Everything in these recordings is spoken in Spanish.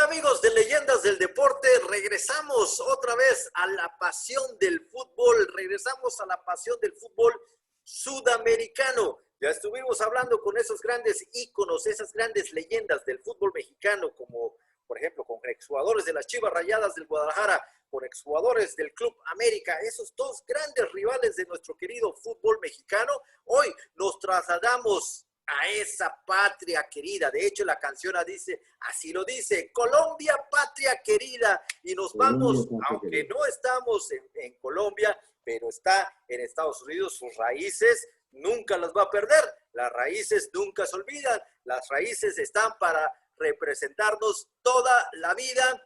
Amigos de Leyendas del Deporte, regresamos otra vez a la pasión del fútbol, regresamos a la pasión del fútbol sudamericano. Ya estuvimos hablando con esos grandes íconos, esas grandes leyendas del fútbol mexicano, como por ejemplo con exjugadores de las Chivas Rayadas del Guadalajara, con exjugadores del Club América, esos dos grandes rivales de nuestro querido fútbol mexicano. Hoy nos trasladamos a esa patria querida. De hecho, la canción dice, así lo dice, Colombia, patria querida. Y nos vamos, aunque no estamos en Colombia, pero está en Estados Unidos, sus raíces nunca las va a perder. Las raíces nunca se olvidan. Las raíces están para representarnos toda la vida.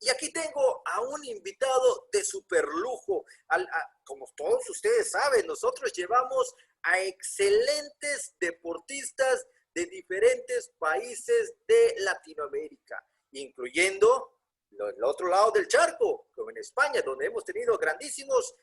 Y aquí tengo a un invitado de super lujo. Como todos ustedes saben, nosotros llevamos a excelentes deportistas de diferentes países de Latinoamérica, incluyendo el otro lado del charco, como en España, donde hemos tenido grandísimos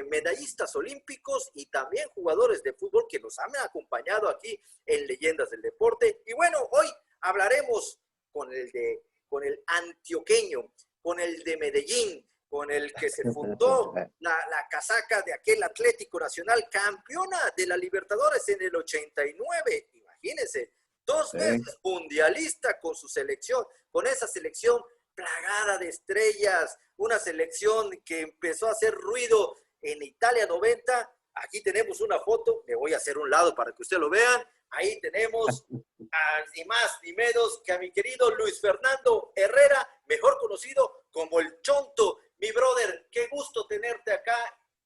medallistas olímpicos y también jugadores de fútbol que nos han acompañado aquí en Leyendas del Deporte. Y bueno, hoy hablaremos con el antioqueño, con el de Medellín, con el que se fundó la casaca de aquel Atlético Nacional, campeona de la Libertadores en el 89, imagínense, 2 veces mundialista con su selección, con esa selección plagada de estrellas, una selección que empezó a hacer ruido en Italia 90. Aquí tenemos una foto, me voy a hacer un lado para que ustedes lo vean. Ahí tenemos ni más ni menos que a mi querido Luis Fernando Herrera, mejor conocido como el Chonto. Mi brother, qué gusto tenerte acá.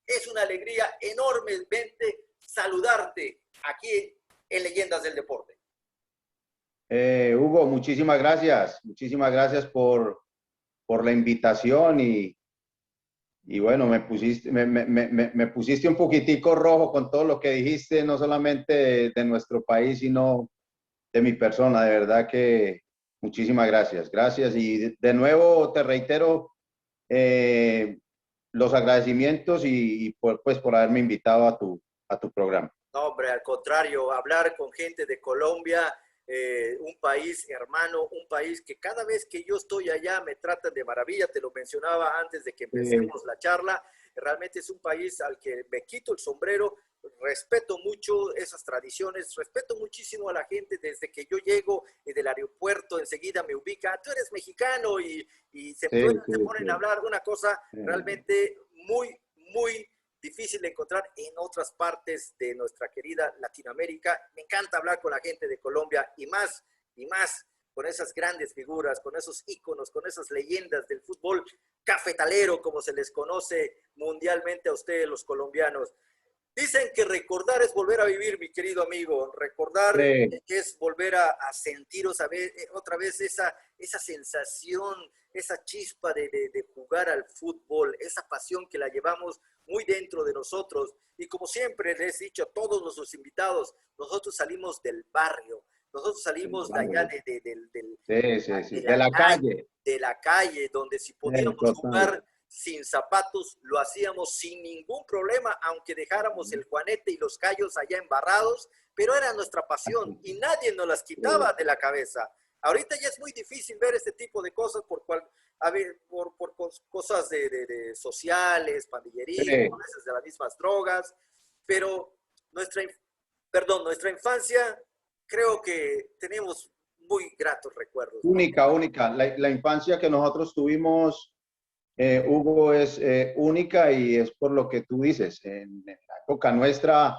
Es una alegría enormemente saludarte aquí en Leyendas del Deporte. Hugo, muchísimas gracias. Muchísimas gracias por la invitación y bueno, me pusiste un poquitico rojo con todo lo que dijiste, no solamente de nuestro país, sino de mi persona. De verdad que muchísimas gracias. Gracias y de nuevo te reitero los agradecimientos y por haberme invitado a tu programa. No, hombre, al contrario, hablar con gente de Colombia, un país hermano, un país que cada vez que yo estoy allá me tratan de maravilla. Te lo mencionaba antes de que empecemos la charla. Realmente es un país al que me quito el sombrero, respeto mucho esas tradiciones, respeto muchísimo a la gente. Desde que yo llego del aeropuerto, enseguida me ubica, tú eres mexicano, y se ponen a hablar una cosa realmente muy, muy difícil de encontrar en otras partes de nuestra querida Latinoamérica. Me encanta hablar con la gente de Colombia y más con esas grandes figuras, con esos íconos, con esas leyendas del fútbol cafetalero, como se les conoce mundialmente a ustedes los colombianos. Dicen que recordar es volver a vivir, mi querido amigo. Recordar es volver a sentir otra vez esa sensación, esa chispa de jugar al fútbol, esa pasión que la llevamos muy dentro de nosotros. Y como siempre les he dicho a todos nuestros invitados, nosotros salimos del barrio, nosotros salimos de allá de la calle. De la calle, donde si podíamos jugar sin zapatos, lo hacíamos sin ningún problema, aunque dejáramos el juanete y los callos allá embarrados, pero era nuestra pasión y nadie nos las quitaba de la cabeza. Ahorita ya es muy difícil ver este tipo de cosas por cosas de sociales, pandillerismo, a veces de las mismas drogas, pero nuestra infancia creo que tenemos muy gratos recuerdos. Única. La infancia que nosotros tuvimos, Hugo, es única y es por lo que tú dices. En la época nuestra,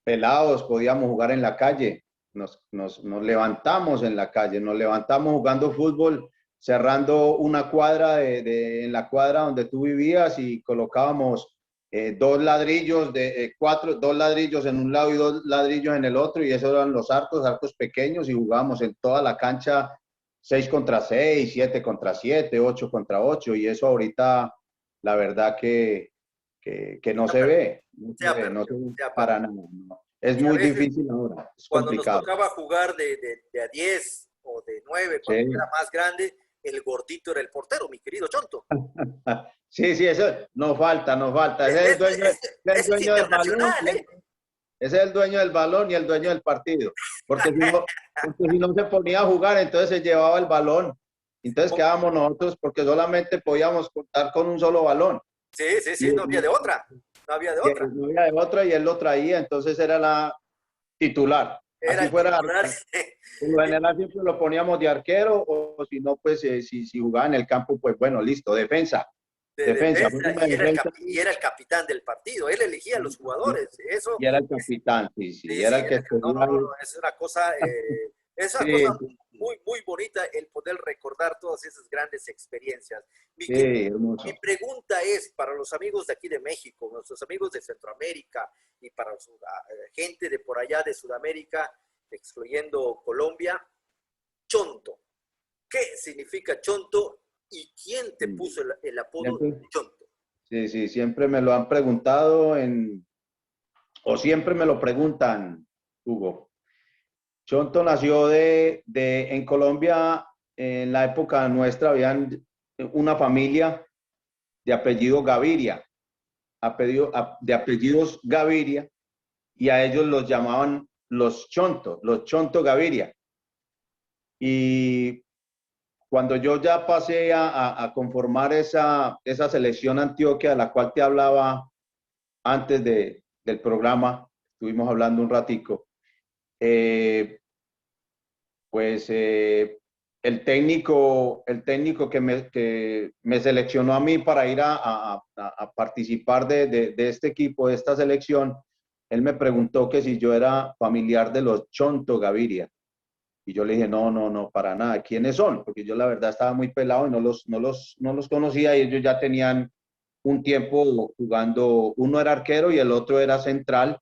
pelados, podíamos jugar en la calle. Nos levantamos en la calle, nos levantamos jugando fútbol, cerrando una cuadra en la cuadra donde tú vivías y colocábamos 2 ladrillos, 2 ladrillos en un lado y 2 ladrillos en el otro, y esos eran los arcos pequeños, y jugábamos en toda la cancha 6 contra 6, 7 contra 7, 8 contra 8, y eso ahorita la verdad que no se ve, no se ve para nada. No. Es muy difícil ahora, es cuando complicado. Nos tocaba jugar de a 10 o de 9, cuando era más grande, el gordito era el portero, mi querido Chonto. Sí, eso nos falta. Ese es el dueño del balón. Ese es el dueño del balón y el dueño del partido. Porque si no se ponía a jugar, entonces se llevaba el balón. Entonces quedábamos nosotros porque solamente podíamos contar con un solo balón. Sí, sí, sí, no había de otra. No había de otra. No había de otra y él lo traía, entonces era la titular. Era Así el fuera, titular. en lo general siempre lo poníamos de arquero o si no, pues si jugaba en el campo, pues bueno, listo, defensa. De Defensa, defensa máxima defensa. y era el capitán del partido. Él elegía a los jugadores. Eso, Y era el capitán, sí, sí, sí, sí, era el que no, no, escogía. no, no, es una cosa Sí, muy, muy bonita el poder recordar todas esas grandes experiencias. sí, Mi hermoso. pregunta es para los amigos de aquí de México, nuestros amigos de Centroamérica y para gente de por allá de Sudamérica, excluyendo Colombia, Chonto. ¿Qué significa Chonto y quién te Sí. puso el apodo Siempre, Chonto? sí, sí, siempre me lo han preguntado o siempre me lo preguntan, Hugo. Chonto nació en Colombia, en la época nuestra, habían una familia de apellido Gaviria, de apellidos Gaviria, y a ellos los llamaban los Chonto Gaviria. Y cuando yo ya pasé a conformar esa selección Antioquia de la cual te hablaba antes del programa, estuvimos hablando un ratico, eh, pues el técnico que me seleccionó a mí para ir a participar de este equipo, de esta selección, él me preguntó que si yo era familiar de los Chonto Gaviria. Y yo le dije, no, no, no, para nada. ¿Quiénes son? Porque yo la verdad estaba muy pelado y no los conocía y ellos ya tenían un tiempo jugando, uno era arquero y el otro era central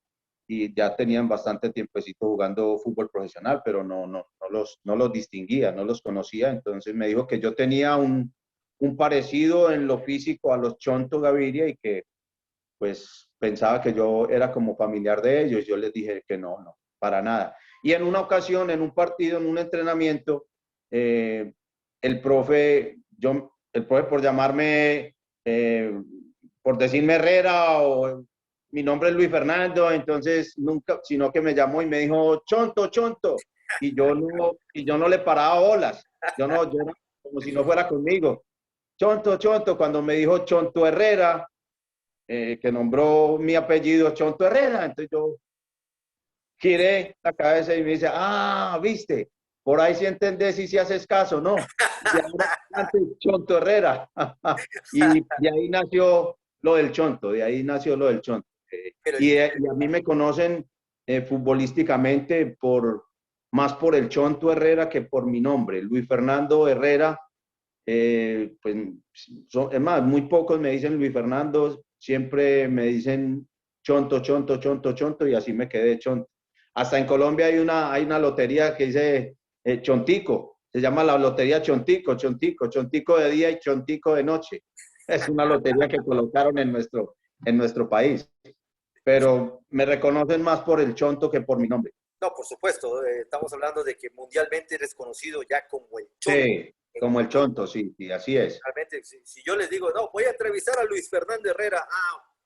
y ya tenían bastante tiempecito jugando fútbol profesional, pero no los distinguía, no los conocía. Entonces me dijo que yo tenía un parecido en lo físico a los Chonto Gaviria y que pues pensaba que yo era como familiar de ellos. Yo les dije que no, no, para nada. Y en una ocasión, en un partido, en un entrenamiento, eh, el profe por llamarme, por decirme Herrera o mi nombre es Luis Fernando, entonces nunca, sino que me llamó y me dijo, Chonto, Chonto, y yo no le paraba bolas, yo era como si no fuera conmigo. Chonto, Chonto, cuando me dijo Chonto Herrera, que nombró mi apellido Chonto Herrera, entonces yo giré la cabeza y me dice, viste, por ahí sí entendés y si haces caso, ¿no? De ahora en adelante, Chonto Herrera. Y de ahí nació lo del Chonto, de ahí nació lo del Chonto. Pero, Y a mí me conocen futbolísticamente más por el Chonto Herrera que por mi nombre, Luis Fernando Herrera. Pues es más, muy pocos me dicen Luis Fernando, siempre me dicen Chonto, Chonto, Chonto, Chonto, y así me quedé Chonto. Hasta en Colombia hay una lotería que dice Chontico, se llama la lotería Chontico, Chontico, Chontico de día y Chontico de noche. Es una lotería que colocaron en nuestro país, pero me reconocen más por el Chonto que por mi nombre. no, por supuesto, estamos hablando de que mundialmente eres conocido ya como el Chonto. Sí, como el Chonto, sí, sí, así es. Realmente, si yo les digo, no, voy a entrevistar a Luis Fernando Herrera,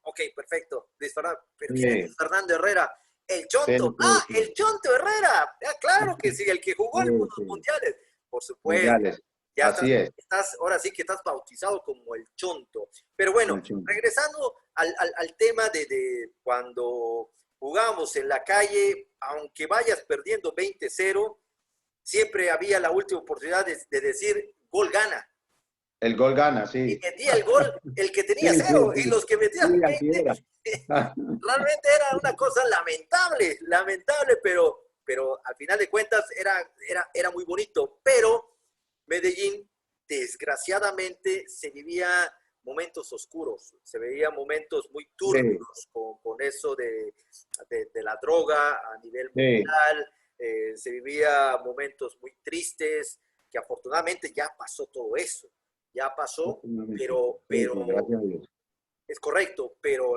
ok, perfecto, Luis Fernando, pero ¿quién es Sí, Luis Fernando Herrera? El sí, Chonto, sí, el sí, Chonto Herrera, claro que sí, el que jugó sí, algunos sí. mundiales, por supuesto, Mundiales, ya así es. ahora sí que estás bautizado como el Chonto. Pero bueno, El Chonto. regresando al tema de cuando jugamos en la calle, aunque vayas perdiendo 20-0, siempre había la última oportunidad de decir gol gana. El gol gana, Y sí. metía el gol el que Sí, tenía sí, cero y sí. los que metían Sí, así 20, era. realmente era una cosa lamentable, pero al final de cuentas era muy bonito. Pero Medellín, desgraciadamente, se vivía momentos oscuros, se veían momentos muy Sí, turbios con eso de la droga a nivel sí. mundial, se vivía momentos muy tristes, que afortunadamente ya pasó todo eso, ya pasó, Sí, sí, gracias a Dios. es correcto, pero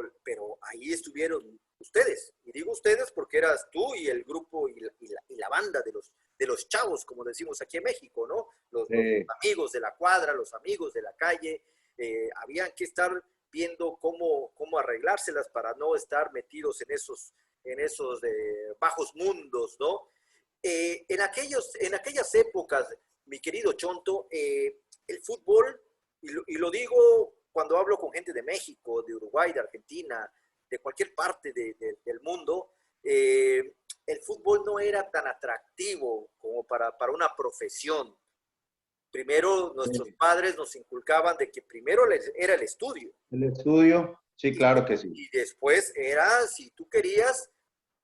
ahí estuvieron ustedes. Y digo ustedes porque eras tú y el grupo y la banda de los chavos, como decimos aquí en México, ¿no? Los Sí, amigos de la cuadra, los amigos de la calle, habían que estar viendo cómo arreglárselas para no estar metidos en esos bajos mundos, ¿no? En aquellas épocas, mi querido Chonto, el fútbol, y lo digo cuando hablo con gente de México, de Uruguay, de Argentina, de cualquier parte del mundo, el fútbol no era tan atractivo como para una profesión. Primero, nuestros Sí. padres nos inculcaban de que primero era el estudio. El estudio, sí, Y, claro que sí. y después era, si tú querías,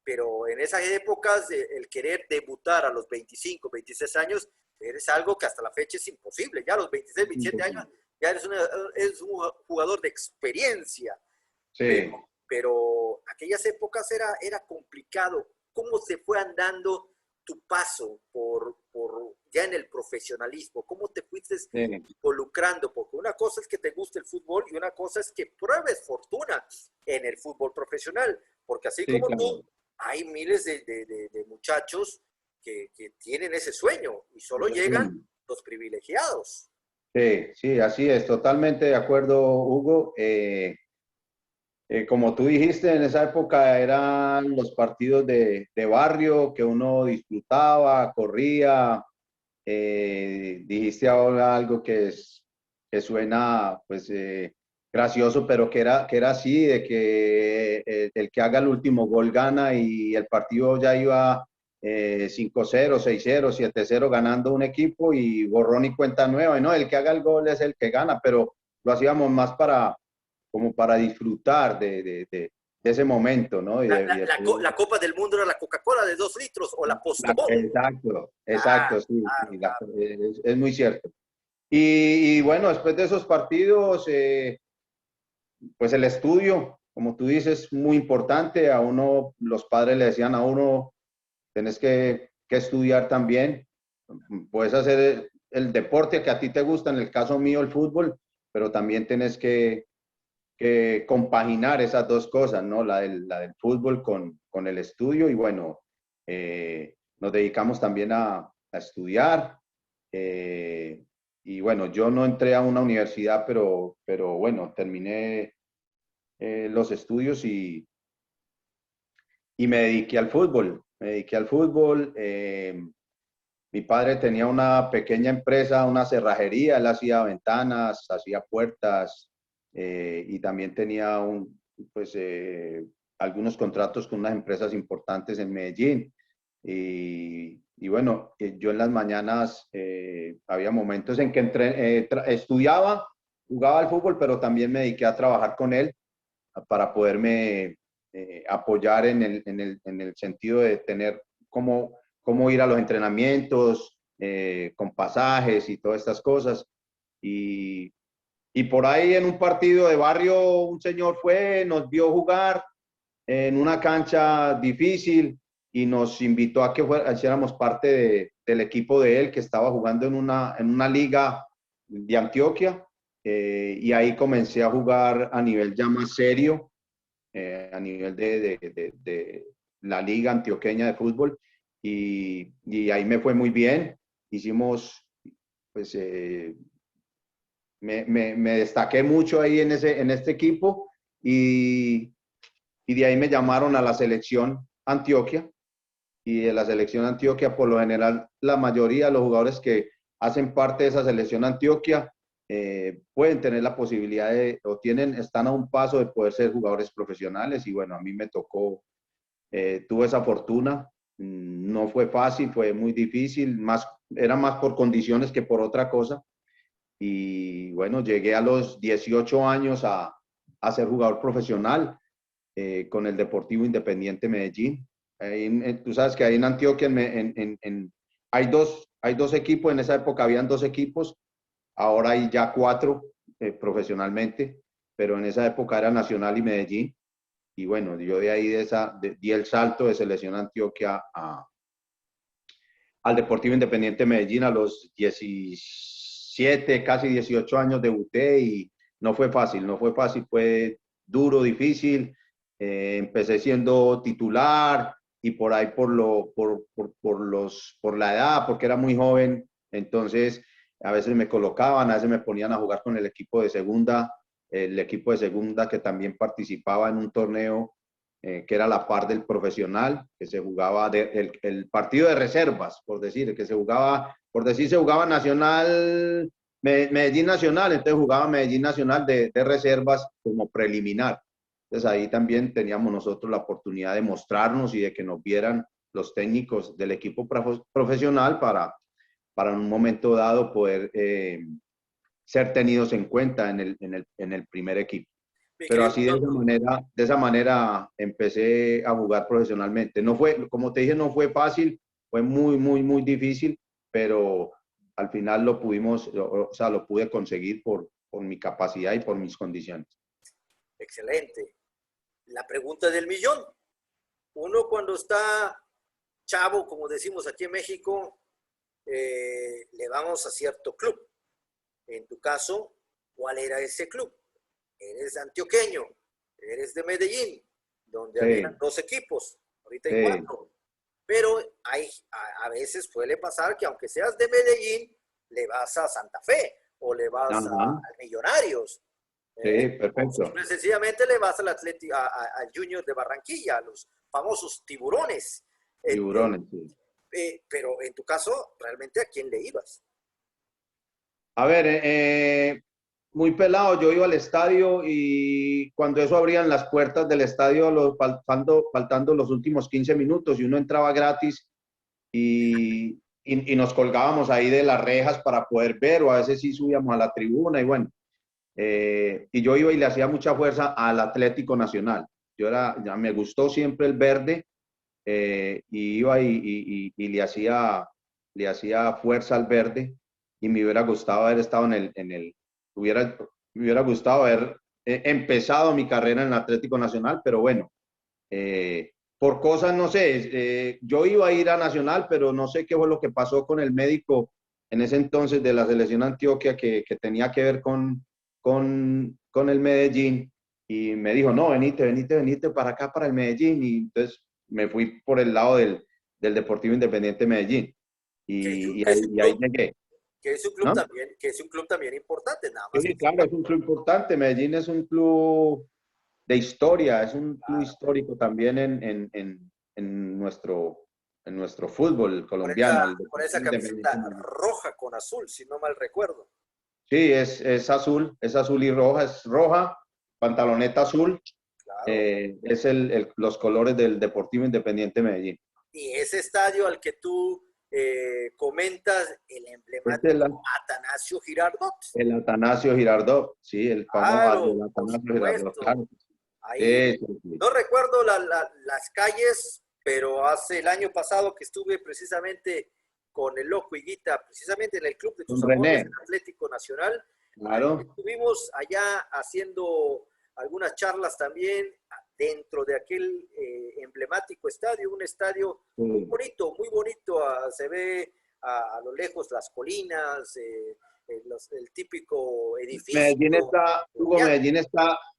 pero en esas épocas el querer debutar a los 25, 26 años es algo que hasta la fecha es imposible. Ya a los 26, 27 años ya eres un jugador de experiencia, pero, Sí. pero aquellas épocas era complicado. ¿Cómo se fue andando tu paso ya en el profesionalismo? ¿Cómo te fuiste Sí, involucrando? Porque una cosa es que te guste el fútbol y una cosa es que pruebes fortuna en el fútbol profesional. Porque así sí, como claro. tú, hay miles de muchachos que tienen ese sueño y solo Ese llegan sueño. los privilegiados. Sí, sí, así es, totalmente de acuerdo, Hugo. Como tú dijiste, en esa época eran los partidos de barrio que uno disfrutaba, corría. Dijiste ahora algo que suena pues gracioso, pero que era así, de que el que haga el último gol gana y el partido ya iba 5-0, 6-0, 7-0 ganando un equipo y borrón y cuenta nueva. Y no, el que haga el gol es el que gana, pero lo hacíamos más como para disfrutar de ese momento, ¿no? La Copa del Mundo era la Coca-Cola de 2 litros o la Postobón. Exacto, Claro, exacto, sí, claro, sí, claro. es muy cierto. Y bueno, después de esos partidos, pues el estudio, como tú dices, muy importante. A uno, los padres le decían a uno, tenés que estudiar también. Puedes hacer el deporte que a ti te gusta, en el caso mío el fútbol, pero también tenés que compaginar esas dos cosas, ¿no? La del fútbol con el estudio y bueno, nos dedicamos también a estudiar. eh, y bueno, yo no entré a una universidad, pero bueno, terminé los estudios y me dediqué al fútbol. Me dediqué al fútbol. Mi padre tenía una pequeña empresa, una cerrajería, él hacía ventanas, hacía puertas y también tenía pues, algunos contratos con unas empresas importantes en Medellín. Y bueno, yo en las mañanas había momentos en que estudiaba, jugaba al fútbol, pero también me dediqué a trabajar con él para poderme apoyar en el sentido de tener cómo ir a los entrenamientos, con pasajes y todas estas cosas. Y, y por ahí en un partido de barrio un señor nos vio jugar en una cancha difícil y nos invitó a que hiciéramos parte del equipo de él que estaba jugando en una liga de Antioquia. Y ahí comencé a jugar a nivel ya más serio, a nivel de la liga antioqueña de fútbol y ahí me fue muy bien. Hicimos, pues me destaqué mucho ahí en este equipo y de ahí me llamaron a la selección Antioquia y de la selección Antioquia por lo general la mayoría de los jugadores que hacen parte de esa selección Antioquia pueden tener la posibilidad están a un paso de poder ser jugadores profesionales y bueno, a mí me tocó, tuve esa fortuna, no fue fácil, fue muy difícil, era más por condiciones que por otra cosa y bueno, llegué a los 18 años a ser jugador profesional con el Deportivo Independiente Medellín. Tú sabes que ahí en Antioquia hay dos equipos, en esa época habían dos equipos, ahora hay ya cuatro profesionalmente, pero en esa época era Nacional y Medellín. Y bueno, yo de ahí di el salto de Selección Antioquia al Deportivo Independiente Medellín a los 17, casi 18 años debuté y no fue fácil, no fue fácil, fue duro, difícil. Empecé siendo titular y por ahí por la edad, porque era muy joven, entonces a veces me colocaban, a veces me ponían a jugar con el equipo de segunda que también participaba en un torneo que era la par del profesional, que se jugaba el partido de reservas, por decir, que se jugaba, por decir, se jugaba Nacional, Medellín Nacional, entonces jugaba Medellín Nacional de reservas como preliminar. Entonces ahí también teníamos nosotros la oportunidad de mostrarnos y de que nos vieran los técnicos del equipo profesional para en un momento dado poder ser tenidos en cuenta en el primer equipo. Pero así de esa manera empecé a jugar profesionalmente. No fue, como te dije, no fue fácil, fue muy, muy, muy difícil, pero al final lo pudimos, o sea, lo pude conseguir por mi capacidad y por mis condiciones. Excelente. La pregunta del millón. Uno cuando está chavo, como decimos aquí en México, le vamos a cierto club. En tu caso, ¿cuál era ese club? Eres antioqueño, eres de Medellín, donde había 2 equipos, ahorita hay 4. Pero a veces suele pasar que aunque seas de Medellín, le vas a Santa Fe o le vas a Millonarios. Sí, perfecto. Sencillamente le vas al Junior de Barranquilla, a los famosos tiburones. Tiburones, sí. Pero en tu caso, ¿realmente a quién le ibas? A ver, muy pelado, yo iba al estadio y cuando eso abrían las puertas del estadio, faltando los últimos 15 minutos y uno entraba gratis y nos colgábamos ahí de las rejas para poder ver, o a veces sí subíamos a la tribuna y bueno, y yo iba y le hacía mucha fuerza al Atlético Nacional. Ya me gustó siempre el verde, y iba y le hacía fuerza al verde, y me hubiera gustado haber estado me hubiera gustado haber empezado mi carrera en el Atlético Nacional, pero bueno, por cosas, no sé, yo iba a ir a Nacional, pero no sé qué fue lo que pasó con el médico en ese entonces de la selección Antioquia que tenía que ver con el Medellín, y me dijo, no, venite para acá, para el Medellín, y entonces me fui por el lado del Deportivo Independiente Medellín, y ahí llegué. Que es un club, ¿no? Que es un club también importante, nada más. Sí, claro, es un club importante. Medellín es un club de historia, es un club histórico también en nuestro fútbol colombiano. Por esa camiseta roja con azul, si no mal recuerdo. Sí, es azul y roja, es roja, pantaloneta azul. Claro. Es los colores del Deportivo Independiente Medellín. Y ese estadio al que tú comentas, el emblemático Atanasio Girardot. El Atanasio Girardot, sí, el famoso Atanasio Girardot. Claro. Ahí, no recuerdo las calles, pero hace el año pasado que estuve precisamente con el Loco Higuita, precisamente en el club de tus amores, el Atlético Nacional. Claro. Estuvimos allá haciendo algunas charlas también dentro de aquel emblemático estadio, un estadio muy bonito, se ve a lo lejos las colinas, el típico edificio.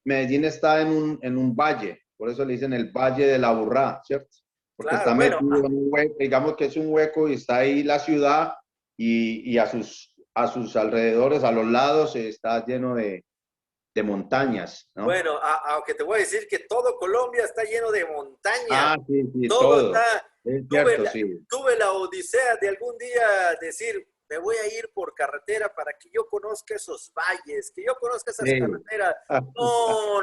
Medellín está en un valle, por eso le dicen el Valle de la Burrá, ¿cierto? Porque está metido en un hueco, digamos que es un hueco y está ahí la ciudad y a sus alrededores, a los lados, está lleno de montañas, ¿no? Bueno, aunque te voy a decir que todo Colombia está lleno de montañas. Ah, sí, todo. Tuve la odisea de algún día decir, me voy a ir por carretera para que yo conozca esos valles, que yo conozca esas carreteras. No.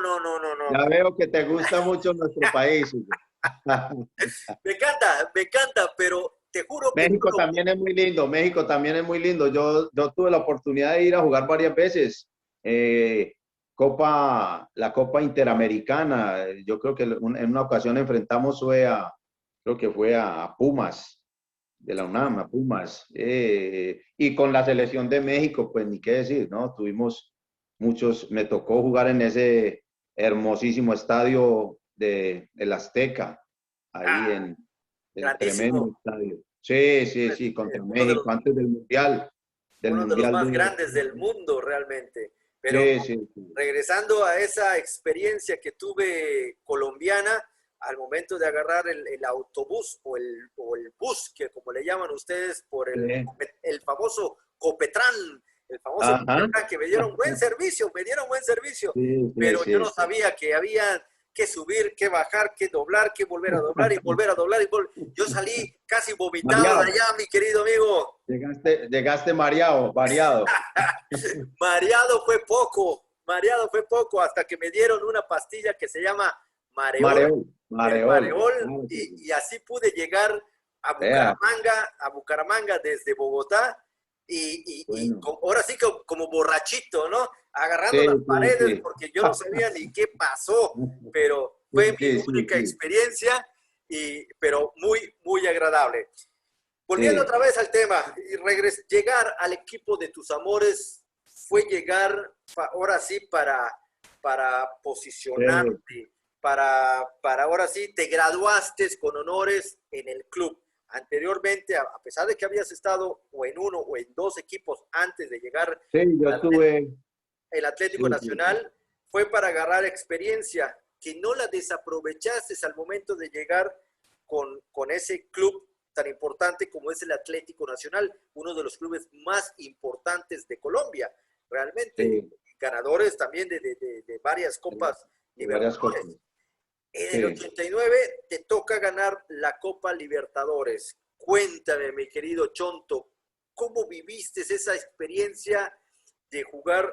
Ya veo que te gusta mucho nuestro país. Me encanta, pero te juro que... México también es muy lindo. Yo tuve la oportunidad de ir a jugar varias veces. La Copa Interamericana, yo creo que en una ocasión enfrentamos creo que fue a Pumas, de la UNAM, a Pumas, y con la selección de México, pues ni qué decir, ¿no? Tuvimos me tocó jugar en ese hermosísimo estadio del Azteca, ahí en el tremendo estadio. Sí, contra México, antes del Mundial. Uno de los más grandes del mundo, realmente. Pero sí. Regresando a esa experiencia que tuve colombiana, al momento de agarrar el autobús o el bus, que como le llaman ustedes, por el famoso Copetrán, que me dieron buen servicio, pero yo no sabía que que subir, que bajar, que doblar, que volver a doblar y volver a doblar. Yo salí casi vomitado de allá, mi querido amigo. Llegaste mareado, variado. Mareado fue poco, hasta que me dieron una pastilla que se llama Mareol, Mareol, el Mareol. Mareol, y así pude llegar Vea, a Bucaramanga desde Bogotá, bueno. ahora sí como borrachito, ¿no? Agarrando Sí, las sí, paredes sí. porque yo no sabía ni qué pasó, pero fue mi Sí, sí, única sí. experiencia, pero muy, muy agradable. Volviendo Sí, otra vez al tema, llegar al equipo de tus amores fue llegar ahora sí para sí. posicionarte, para ahora sí te graduaste con honores en el club. Anteriormente, a pesar de que habías estado o en uno o en dos equipos antes de llegar Sí, yo al estuve. el Atlético Sí, sí, sí. Nacional, fue para agarrar experiencia, que no la desaprovechaste al momento de llegar con ese club tan importante como es el Atlético Nacional, uno de los clubes más importantes de Colombia, realmente, Sí, ganadores también de varias copas de varias cosas. Libertadores. En el Sí. 89 te toca ganar la Copa Libertadores. Cuéntame, mi querido Chonto, ¿cómo viviste esa experiencia de jugar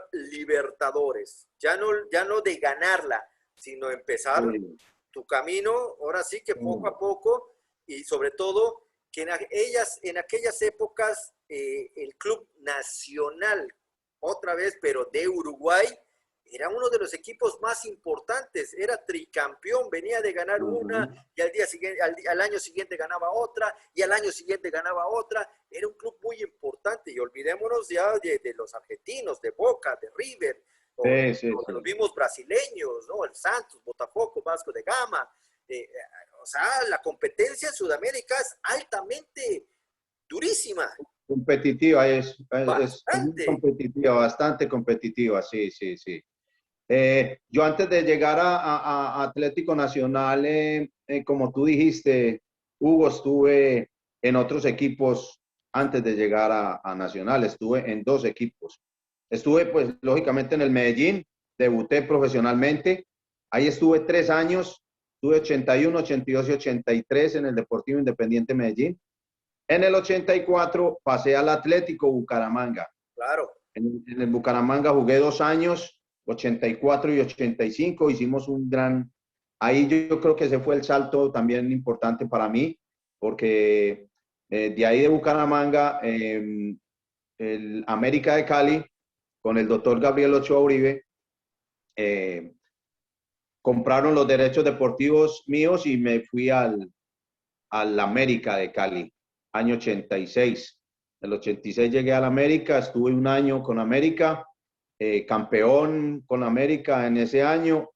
Libertadores? Ya no de ganarla, sino empezar Sí. tu camino, ahora sí que poco Sí. a poco, y sobre todo que en aquellas épocas el Club Nacional, otra vez, pero de Uruguay, era uno de los equipos más importantes, era tricampeón, venía de ganar una Ajá. y al día siguiente, al año siguiente ganaba otra y al año siguiente ganaba otra. Era un club muy importante y olvidémonos ya de los argentinos, de Boca, de River, Sí, sí, o de los sí. mismos brasileños, ¿no? El Santos, Botafogo, Vasco de Gama. O sea, la competencia en Sudamérica es altamente durísima, Competitiva es muy bastante. competitiva, bastante competitiva, sí, sí, sí. Yo antes de llegar a Atlético Nacional, como tú dijiste, Hugo, estuve en otros equipos antes de llegar a Nacional, estuve en dos equipos. Estuve, pues, lógicamente en el Medellín, debuté profesionalmente, ahí estuve 3 años, estuve 81, 82 y 83 en el Deportivo Independiente Medellín. En el 84 pasé al Atlético Bucaramanga. Claro, En el Bucaramanga jugué 2 años, 84 y 85. Hicimos un gran... Ahí yo creo que ese fue el salto también importante para mí, porque de ahí de Bucaramanga, el América de Cali, con el doctor Gabriel Ochoa Uribe, eh, compraron los derechos deportivos míos y me fui al América de Cali, año 86. En el 86 llegué al América, estuve un año con América, campeón con América en ese año,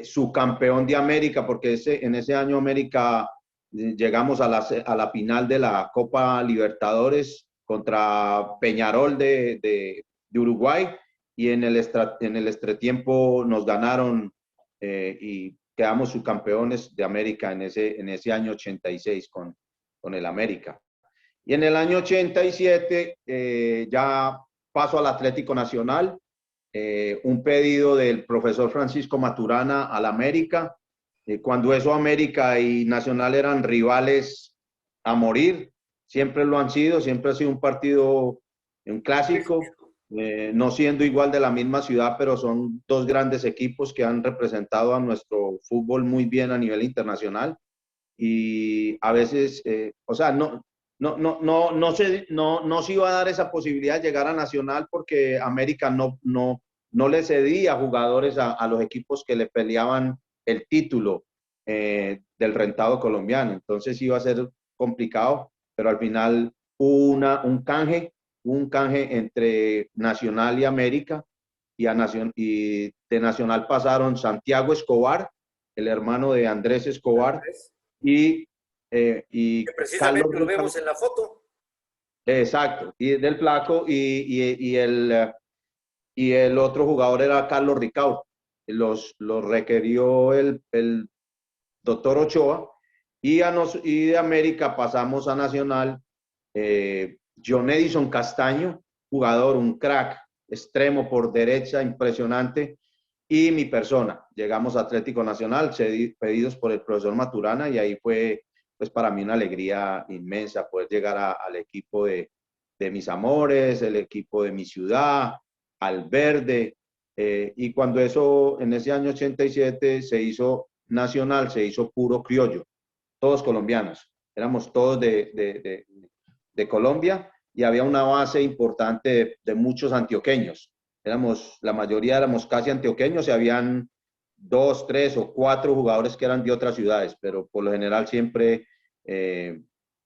subcampeón de América, porque en ese año América llegamos a la final de la Copa Libertadores contra Peñarol de Uruguay y en el extratiempo nos ganaron y quedamos subcampeones de América en ese año 86 con el América. Y en el año 87 ya paso al Atlético Nacional, un pedido del profesor Francisco Maturana al América, cuando eso América y Nacional eran rivales a morir, siempre lo han sido, siempre ha sido un partido, un clásico, no siendo igual de la misma ciudad, pero son dos grandes equipos que han representado a nuestro fútbol muy bien a nivel internacional y a veces, o sea, no se iba a dar esa posibilidad de llegar a Nacional porque América no le cedía jugadores a los equipos que le peleaban el título del rentado colombiano. Entonces iba a ser complicado, pero al final hubo un canje entre Nacional y América y de Nacional pasaron Santiago Escobar, el hermano de Andrés Escobar, Andrés, y, que y Carlos precisamente lo Rica, vemos en la foto. exacto, y del Flaco, y el otro jugador era Carlos Ricaurte. Los requirió el doctor Ochoa, y de América pasamos a Nacional, John Edison Castaño, jugador, un crack, extremo por derecha, impresionante, y mi persona. Llegamos a Atlético Nacional, pedidos por el profesor Maturana, y ahí fue pues para mí una alegría inmensa poder llegar al equipo de mis amores, el equipo de mi ciudad, al verde. Y cuando eso, en ese año 87, se hizo nacional, se hizo puro criollo, todos colombianos, éramos todos de Colombia, y había una base importante de muchos antioqueños. La mayoría éramos casi antioqueños, y habían 2, 3 o 4 jugadores que eran de otras ciudades, pero por lo general siempre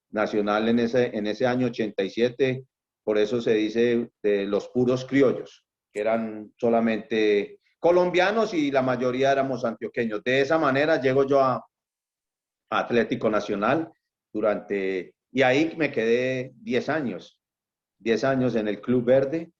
nacional en ese año 87, por eso se dice de los puros criollos, que eran solamente colombianos y la mayoría éramos antioqueños. De esa manera llego yo a Atlético Nacional y ahí me quedé 10 años, 10 años en el Club Verde,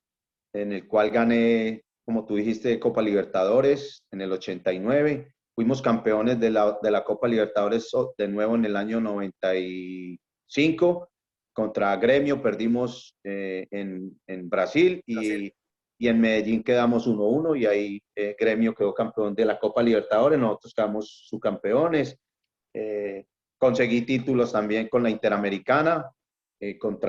en el cual gané, como tú dijiste, Copa Libertadores en el 89. Fuimos campeones de la Copa Libertadores de nuevo en el año 95. Contra Gremio perdimos en Brasil, y en Medellín quedamos 1-1, y ahí Gremio quedó campeón de la Copa Libertadores, nosotros quedamos subcampeones. Eh, Conseguí títulos también con la Interamericana, con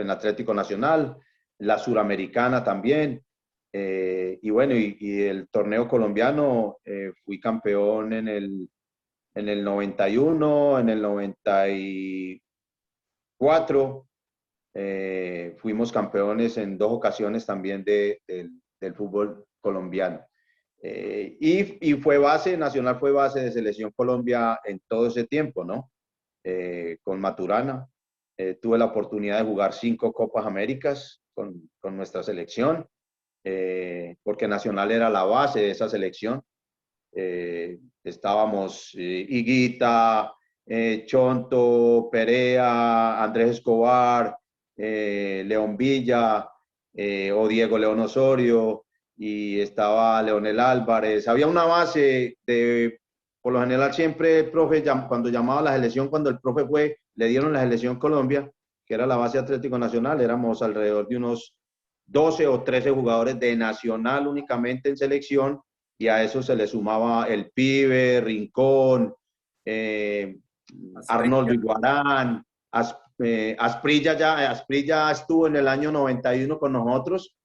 el Atlético Nacional, la Suramericana también. Y bueno, y el torneo colombiano, fui campeón en el 91, en el 94. Fuimos campeones en 2 ocasiones también del fútbol colombiano. Y Nacional fue base de Selección Colombia en todo ese tiempo, ¿no? Con Maturana. Tuve la oportunidad de jugar 5 Copas Américas con nuestra selección, porque Nacional era la base de esa selección. Estábamos Higuita, Chonto, Perea, Andrés Escobar, León Villa, o Diego León Osorio, y estaba Leonel Álvarez. Había una base por lo general siempre el profe, cuando llamaba a la selección, cuando el profe le dieron la selección Colombia, que era la base Atlético Nacional, éramos alrededor de unos 12 o 13 jugadores de Nacional únicamente en selección, y a eso se le sumaba el Pibe, Rincón, Arnoldo Iguarán, Asprilla estuvo en el año 91 con nosotros.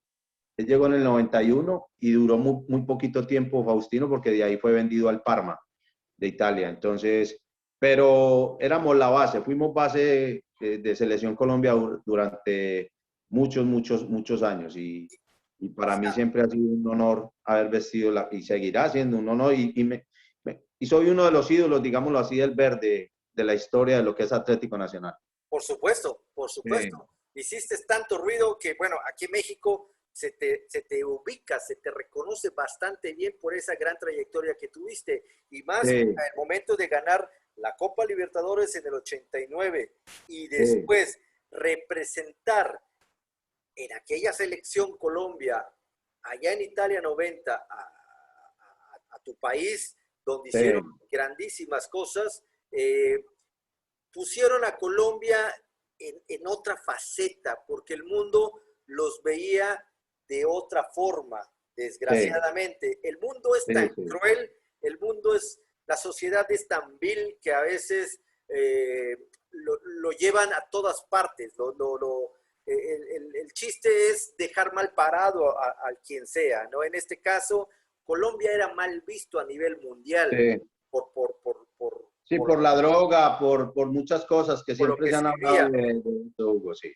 Él llegó en el 91 y duró muy, muy poquito tiempo, Faustino, porque de ahí fue vendido al Parma de Italia. Entonces, pero éramos la base, fuimos base de Selección Colombia durante muchos, muchos, muchos años, y para mí siempre ha sido un honor haber vestido y seguirá siendo un honor, y soy uno de los ídolos, digámoslo así, del verde, de la historia de lo que es Atlético Nacional. Por supuesto, por supuesto. Hiciste tanto ruido que, bueno, aquí en México se te ubica, se te reconoce bastante bien por esa gran trayectoria que tuviste, y más en el momento de ganar la Copa Libertadores en el 89 y después representar en aquella selección Colombia, allá en Italia 90, a tu país, donde hicieron grandísimas cosas. Pusieron a Colombia en otra faceta, porque el mundo los veía de otra forma, desgraciadamente. El mundo es tan cruel, la sociedad es tan vil, que a veces lo llevan a todas partes. El chiste es dejar mal parado a quien sea, ¿no? En este caso, Colombia era mal visto a nivel mundial por la droga, por muchas cosas que siempre se han hablado de Hugo, sí.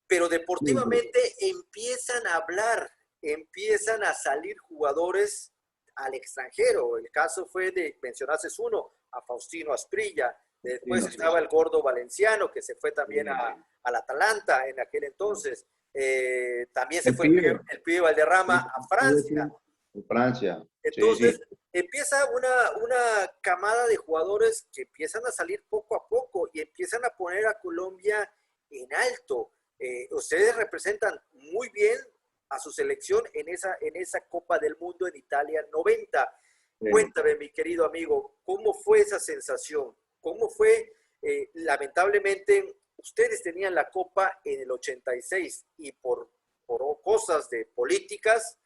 Pero deportivamente empiezan a hablar, empiezan a salir jugadores al extranjero. El caso fue mencionaste uno, a Faustino Asprilla. Después estaba el Gordo Valenciano, que se fue también al Atalanta en aquel entonces. También se fue el Pibe Valderrama a Francia. Francia. Entonces, empieza una camada de jugadores que empiezan a salir poco a poco y empiezan a poner a Colombia en alto. Ustedes representan muy bien a su selección en esa Copa del Mundo en Italia 90. Cuéntame, mi querido amigo, ¿cómo fue esa sensación? ¿Cómo fue? Lamentablemente, ustedes tenían la Copa en el 86 y por cosas de políticas,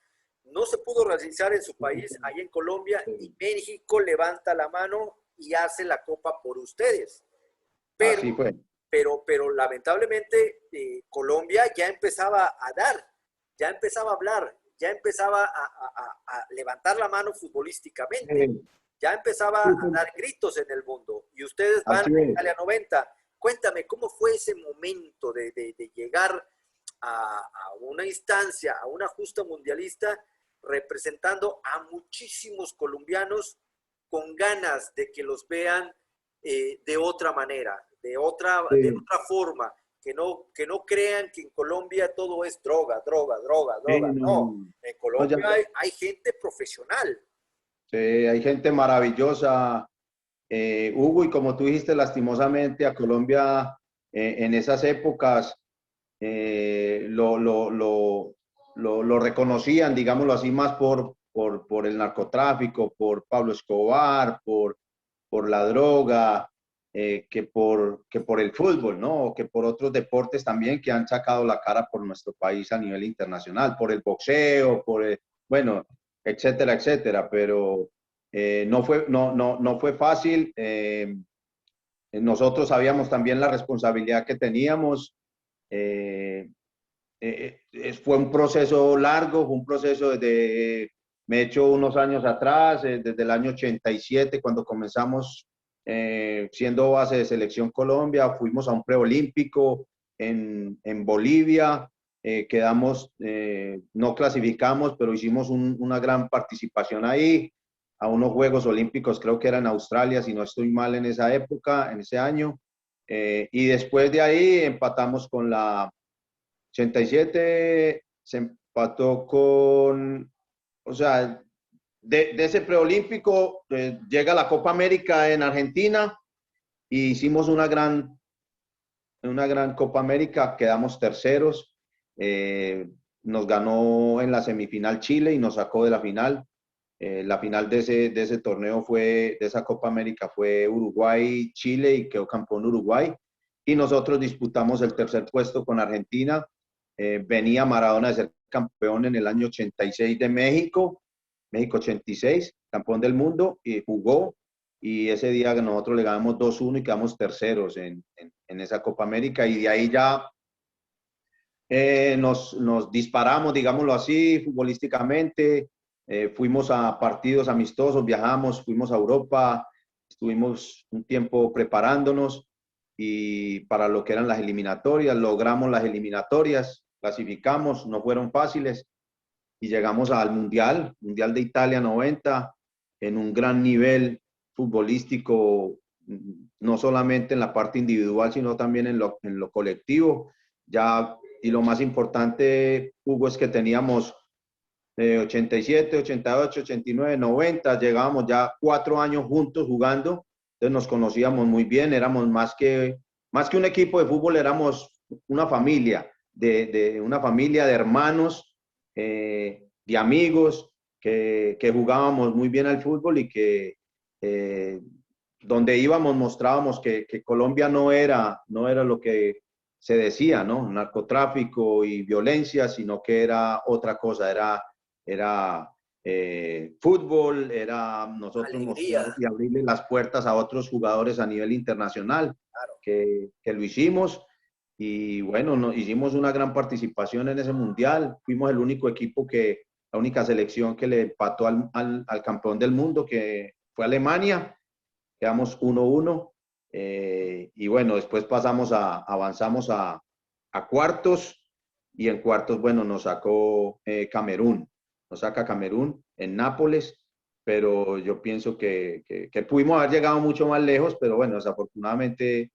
no se pudo realizar en su país, ahí en Colombia, y México levanta la mano y hace la copa por ustedes. Pero, Así fue. pero lamentablemente Colombia ya empezaba a dar, ya empezaba a hablar, ya empezaba a levantar la mano futbolísticamente, ya empezaba a dar gritos en el mundo, y ustedes van Así a es. Italia 90. Cuéntame, ¿cómo fue ese momento de llegar a una instancia, a una justa mundialista, representando a muchísimos colombianos con ganas de que los vean de otra manera, de Sí, otra forma, que no crean que en Colombia todo es droga, droga, droga, sí, droga. no, No, no. en No, ya, Colombia hay gente profesional. sí, hay gente maravillosa, Hugo, y como tú dijiste, lastimosamente a Colombia en esas épocas eh, lo, lo, lo, lo reconocían, digámoslo así, más por el narcotráfico, por Pablo Escobar, por la droga, que por el fútbol, ¿no? O que por otros deportes también que han sacado la cara por nuestro país a nivel internacional, por el boxeo, bueno, etcétera, etcétera. Pero no fue fácil. Nosotros sabíamos también la responsabilidad que teníamos. Eh, Fue un proceso largo, fue un proceso me he hecho unos años atrás, desde el año 87, cuando comenzamos siendo base de Selección Colombia, fuimos a un preolímpico en Bolivia, quedamos, no clasificamos, pero hicimos una gran participación ahí, a unos Juegos Olímpicos, creo que era en Australia, si no estoy mal en esa época, en ese año, y después de ahí empatamos con la 87 se empató o sea, de ese preolímpico llega la Copa América en Argentina y hicimos una gran Copa América, quedamos terceros, eh, nos ganó en la semifinal Chile y nos sacó de la final. La final de ese torneo de esa Copa América fue Uruguay-Chile y quedó campeón Uruguay. Y nosotros disputamos el tercer puesto con Argentina. Venía Maradona de ser campeón en el año 86 de México, México 86, campeón del mundo, y jugó. Y ese día nosotros le ganamos 2-1 y quedamos terceros en esa Copa América. Y de ahí ya nos disparamos, digámoslo así, futbolísticamente. Fuimos a partidos amistosos, viajamos, fuimos a Europa, estuvimos un tiempo preparándonos y para lo que eran las eliminatorias, logramos las eliminatorias, clasificamos, no fueron fáciles y llegamos al Mundial de Italia 90, en un gran nivel futbolístico, no solamente en la parte individual, sino también en lo colectivo. Ya, y lo más importante, Hugo, es que teníamos 87, 88, 89, 90, llegábamos ya 4 años juntos jugando, entonces nos conocíamos muy bien, éramos más que un equipo de fútbol, éramos una familia, una familia de hermanos, de amigos, que jugábamos muy bien al fútbol y que donde íbamos mostrábamos que Colombia no era lo que se decía, ¿no? Narcotráfico y violencia, sino que era otra cosa, era fútbol, era nosotros Alegría, mostrar y abrirle las puertas a otros jugadores a nivel internacional, claro. que lo hicimos. Y bueno, hicimos una gran participación en ese mundial. Fuimos el único equipo la única selección que le empató al campeón del mundo, que fue Alemania. Quedamos 1-1. Y bueno, después avanzamos a cuartos y en cuartos, bueno, nos sacó Camerún. Nos saca Camerún en Nápoles, pero yo pienso que pudimos haber llegado mucho más lejos, pero bueno, desafortunadamente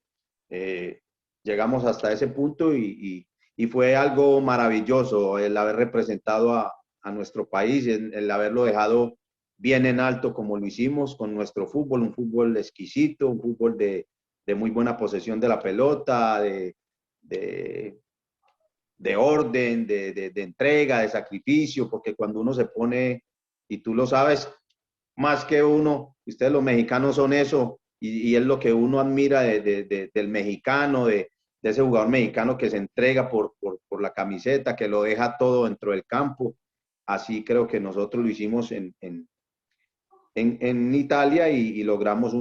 eh, llegamos hasta ese punto y fue algo maravilloso el haber representado a nuestro país, el haberlo dejado bien en alto como lo hicimos con nuestro fútbol, un fútbol exquisito, un fútbol de muy buena posesión de la pelota, de, de orden, de entrega, de sacrificio, porque cuando uno se pone, y tú lo sabes, más que uno, ustedes los mexicanos son eso, y es lo que uno admira del mexicano, de ese jugador mexicano que se entrega por la camiseta, que lo deja todo dentro del campo. así creo que nosotros lo hicimos en Italia y logramos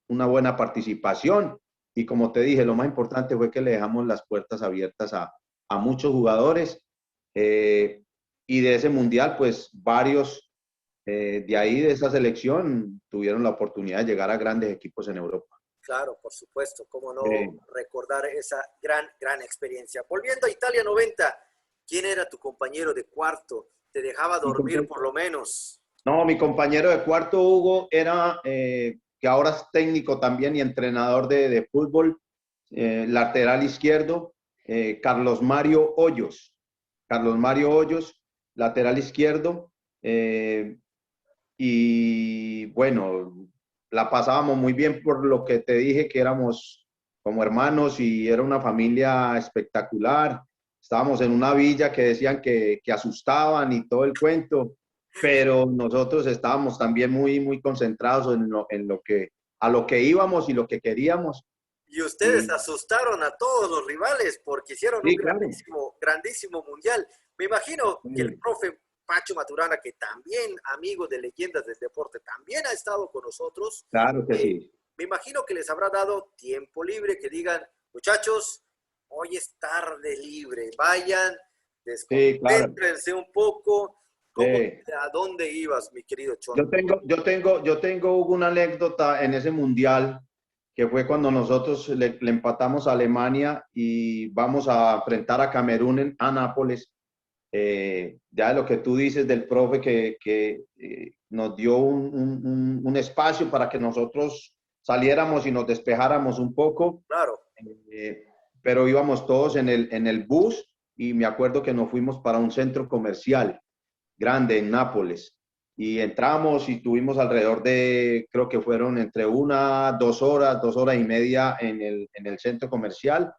una buena participación. Y como te dije, lo más importante fue que le dejamos las puertas abiertas a muchos jugadores. Y de ese mundial, pues varios de ahí, de esa selección, tuvieron la oportunidad de llegar a grandes equipos en Europa. Claro, por supuesto, cómo no Eh, recordar esa gran experiencia. Volviendo a Italia 90, ¿quién era tu compañero de cuarto? ¿Te dejaba mi dormir compa- por lo menos? no, mi compañero de cuarto, Hugo, era, que ahora es técnico también y entrenador de fútbol, lateral izquierdo, Carlos Mario Hoyos. Carlos Mario Hoyos, lateral izquierdo. Y bueno, la pasábamos muy bien por lo que te dije, que éramos como hermanos y era una familia espectacular. Estábamos en una villa que decían que asustaban y todo el cuento, pero nosotros estábamos también muy concentrados a lo que íbamos y lo que queríamos. Y ustedes Y asustaron a todos los rivales porque hicieron un sí, claro. grandísimo mundial. Me imagino que el Sí, profe Pacho Maturana, que también amigo de leyendas del deporte, también ha estado con nosotros. claro que eh, sí. Me imagino que les habrá dado tiempo libre, que digan, muchachos, hoy es tarde libre, vayan, Sí, claro. desconcéntrense un poco. Sí. ¿A dónde ibas, mi querido Chon? Yo tengo una anécdota en ese mundial que fue cuando nosotros le empatamos a Alemania y vamos a enfrentar a Camerún en Anápolis. Ya de lo que tú dices del profe que nos dio un espacio para que nosotros saliéramos y nos despejáramos un poco, Claro, eh, pero íbamos todos en el bus y me acuerdo que nos fuimos para un centro comercial grande en Nápoles. Y entramos y tuvimos alrededor de, creo que fueron entre 2 horas y media en el centro comercial.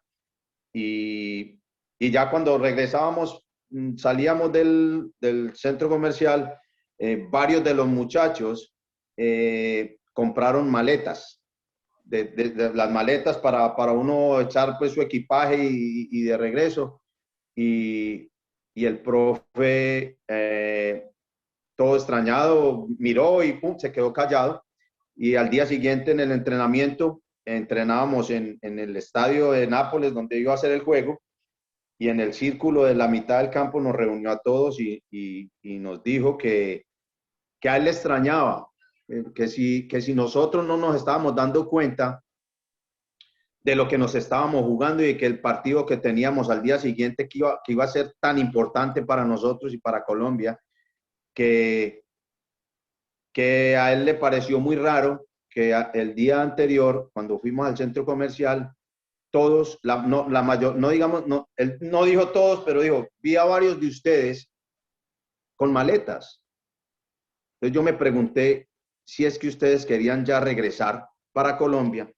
Y, y ya cuando regresábamos, salíamos del centro comercial, varios de los muchachos compraron maletas, de las maletas para uno echar pues su equipaje y de regreso. Y, y el profe, todo extrañado, miró y pum, se quedó callado. Y al día siguiente en el entrenamiento, entrenábamos en el estadio de Nápoles donde iba a ser el juego y en el círculo de la mitad del campo nos reunió a todos y nos dijo que a él le extrañaba, que si nosotros no nos estábamos dando cuenta de lo que nos estábamos jugando y de que el partido que teníamos al día siguiente que iba a ser tan importante para nosotros y para Colombia, que, que a él le pareció muy raro que el día anterior, cuando fuimos al centro comercial, todos, la mayor, no digamos, no, él no dijo todos, pero dijo, vi a varios de ustedes con maletas. Entonces yo me pregunté si es que ustedes querían ya regresar para Colombia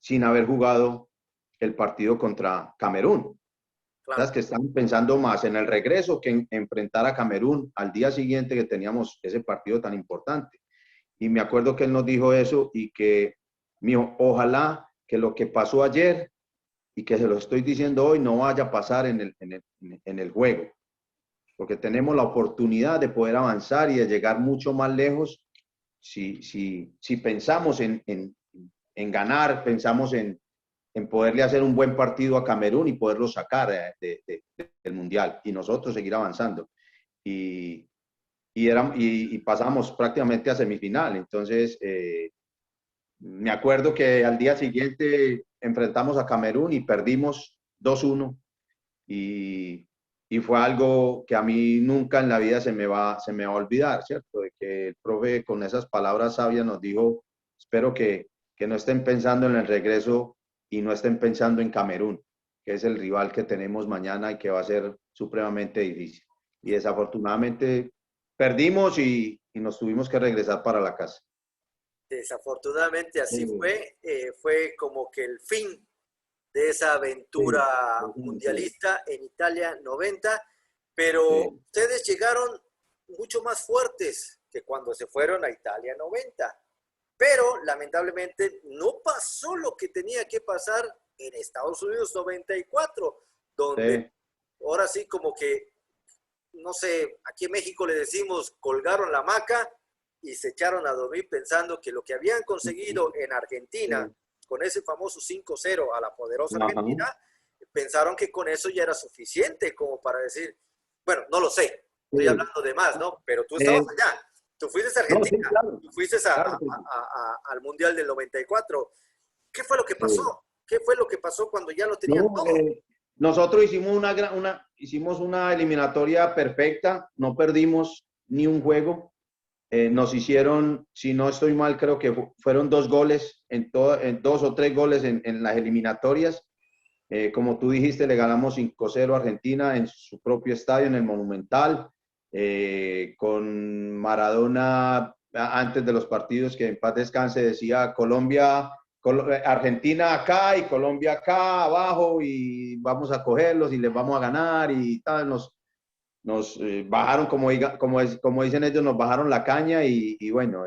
sin haber jugado el partido contra Camerún. claro. ¿Sabes? Que están pensando más en el regreso que en enfrentar a Camerún al día siguiente que teníamos ese partido tan importante. Y me acuerdo que él nos dijo eso y que, mío, ojalá que lo que pasó ayer y que se lo estoy diciendo hoy no vaya a pasar en el juego, porque tenemos la oportunidad de poder avanzar y de llegar mucho más lejos si pensamos en ganar, pensamos en poderle hacer un buen partido a Camerún y poderlo sacar del Mundial y nosotros seguir avanzando. Y, y pasamos prácticamente a semifinal. Entonces, me acuerdo que al día siguiente enfrentamos a Camerún y perdimos 2-1 y, y fue algo que a mí nunca en la vida se me va a olvidar, ¿cierto? De que el profe con esas palabras sabias nos dijo, espero que no estén pensando en el regreso y no estén pensando en Camerún, que es el rival que tenemos mañana y que va a ser supremamente difícil. Y desafortunadamente perdimos y nos tuvimos que regresar para la casa. Desafortunadamente así Sí, fue como que el fin de esa aventura sí, mundialista en Italia 90, pero sí, ustedes llegaron mucho más fuertes que cuando se fueron a Italia 90. Pero lamentablemente no pasó lo que tenía que pasar en Estados Unidos 94, donde sí, ahora sí como que no sé, aquí en México le decimos, colgaron la hamaca y se echaron a dormir pensando que lo que habían conseguido en Argentina, con ese famoso 5-0 a la poderosa Ajá. Argentina, pensaron que con eso ya era suficiente como para decir, bueno, no lo sé, estoy Sí. hablando de más, ¿no? Pero tú estabas Eh, allá, tú fuiste a no, sí, Argentina, claro, tú fuiste claro que sí. al Mundial del 94. ¿Qué fue lo que Sí. pasó? ¿Qué fue lo que pasó cuando ya lo tenían No, todo? nosotros hicimos hicimos una eliminatoria perfecta, no perdimos ni un juego. Nos hicieron, si no estoy mal, creo que fueron 2 goles, en 2 o 3 goles en las eliminatorias. Como tú dijiste, le ganamos 5-0 a Argentina en su propio estadio, en el Monumental, con Maradona antes de los partidos, que en paz descanse, decía Colombia, Argentina acá y Colombia acá abajo y vamos a cogerlos y les vamos a ganar y tal. Nos bajaron, como dicen ellos, nos bajaron la caña y bueno,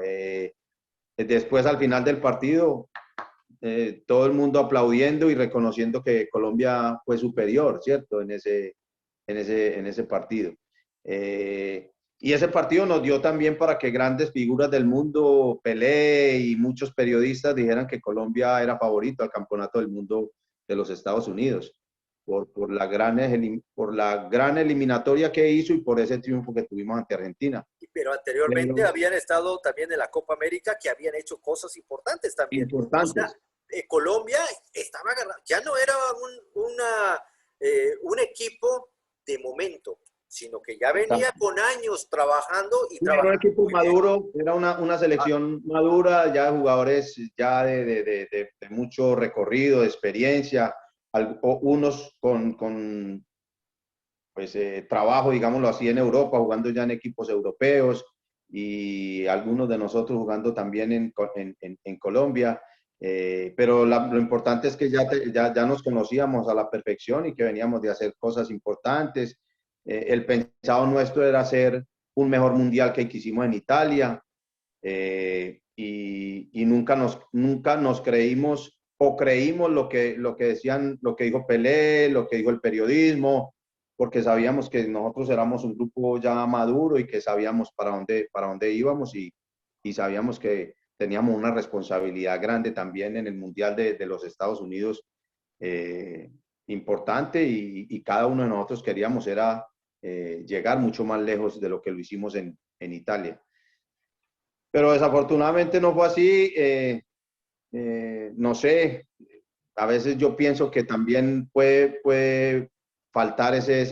después al final del partido todo el mundo aplaudiendo y reconociendo que Colombia fue superior, ¿cierto? En ese partido. Y ese partido nos dio también para que grandes figuras del mundo, Pelé y muchos periodistas dijeran que Colombia era favorito al campeonato del mundo de los Estados Unidos por la gran eliminatoria que hizo y por ese triunfo que tuvimos ante Argentina. Pero anteriormente Pero habían estado también en la Copa América, que habían hecho cosas importantes también. O sea, importantes. Colombia estaba agarrado, ya no era un equipo de momento, sino que ya venía con años trabajando y Era un trabajando equipo muy bien. maduro, era una selección madura, ya de jugadores ya de mucho recorrido, de experiencia, unos con pues, trabajo, digámoslo así, en Europa, jugando ya en equipos europeos y algunos de nosotros jugando también en Colombia. Pero lo importante es que ya nos conocíamos a la perfección y que veníamos de hacer cosas importantes. El pensado nuestro era hacer un mejor mundial que hicimos en Italia y nunca nos creímos o creímos lo que decían, lo que dijo Pelé, lo que dijo el periodismo, porque sabíamos que nosotros éramos un grupo ya maduro y que sabíamos para dónde íbamos y sabíamos que teníamos una responsabilidad grande también en el Mundial de los Estados Unidos importante y cada uno de nosotros queríamos era llegar mucho más lejos de lo que lo hicimos en Italia. Pero desafortunadamente no fue así. No sé, a veces yo pienso que también puede faltar ese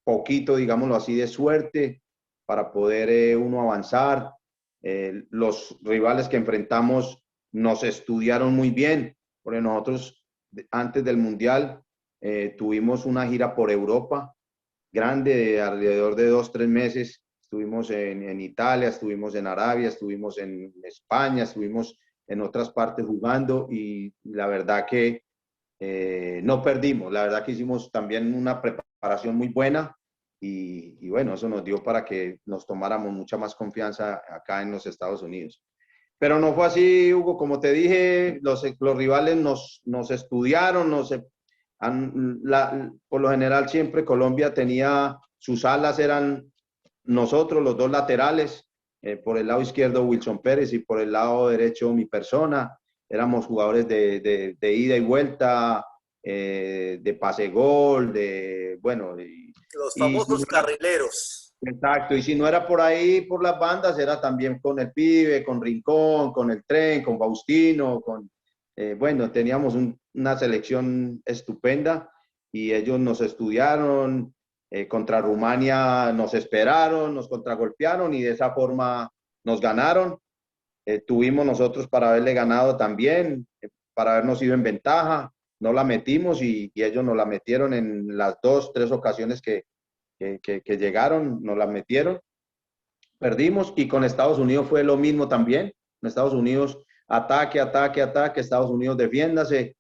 poquito, digámoslo así, de suerte para poder uno avanzar. Los rivales que enfrentamos nos estudiaron muy bien, porque nosotros antes del Mundial tuvimos una gira por Europa grande de alrededor de 2, 3 meses. Estuvimos en Italia, estuvimos en Arabia, estuvimos en España, estuvimos en otras partes jugando y la verdad que no perdimos. La verdad que hicimos también una preparación muy buena y bueno, eso nos dio para que nos tomáramos mucha más confianza acá en los Estados Unidos. Pero no fue así, Hugo, como te dije, los rivales nos estudiaron, por lo general siempre Colombia tenía, sus alas eran nosotros, los dos laterales, por el lado izquierdo Wilson Pérez y por el lado derecho mi persona. Éramos jugadores de ida y vuelta, de pase gol, bueno, Los si famosos no era, carrileros. exacto, y si no era por ahí, por las bandas, era también con el Pibe, con Rincón, con el Tren, con Faustino, bueno, teníamos una selección estupenda y ellos nos estudiaron, contra Rumania nos esperaron, nos contragolpearon y de esa forma nos ganaron. Tuvimos nosotros para haberle ganado también, para habernos ido en ventaja, no la metimos y ellos nos la metieron en las 2, 3 ocasiones que llegaron, nos la metieron, perdimos y con Estados Unidos fue lo mismo también. Con Estados Unidos, ataque, ataque, ataque, Estados Unidos defiéndase.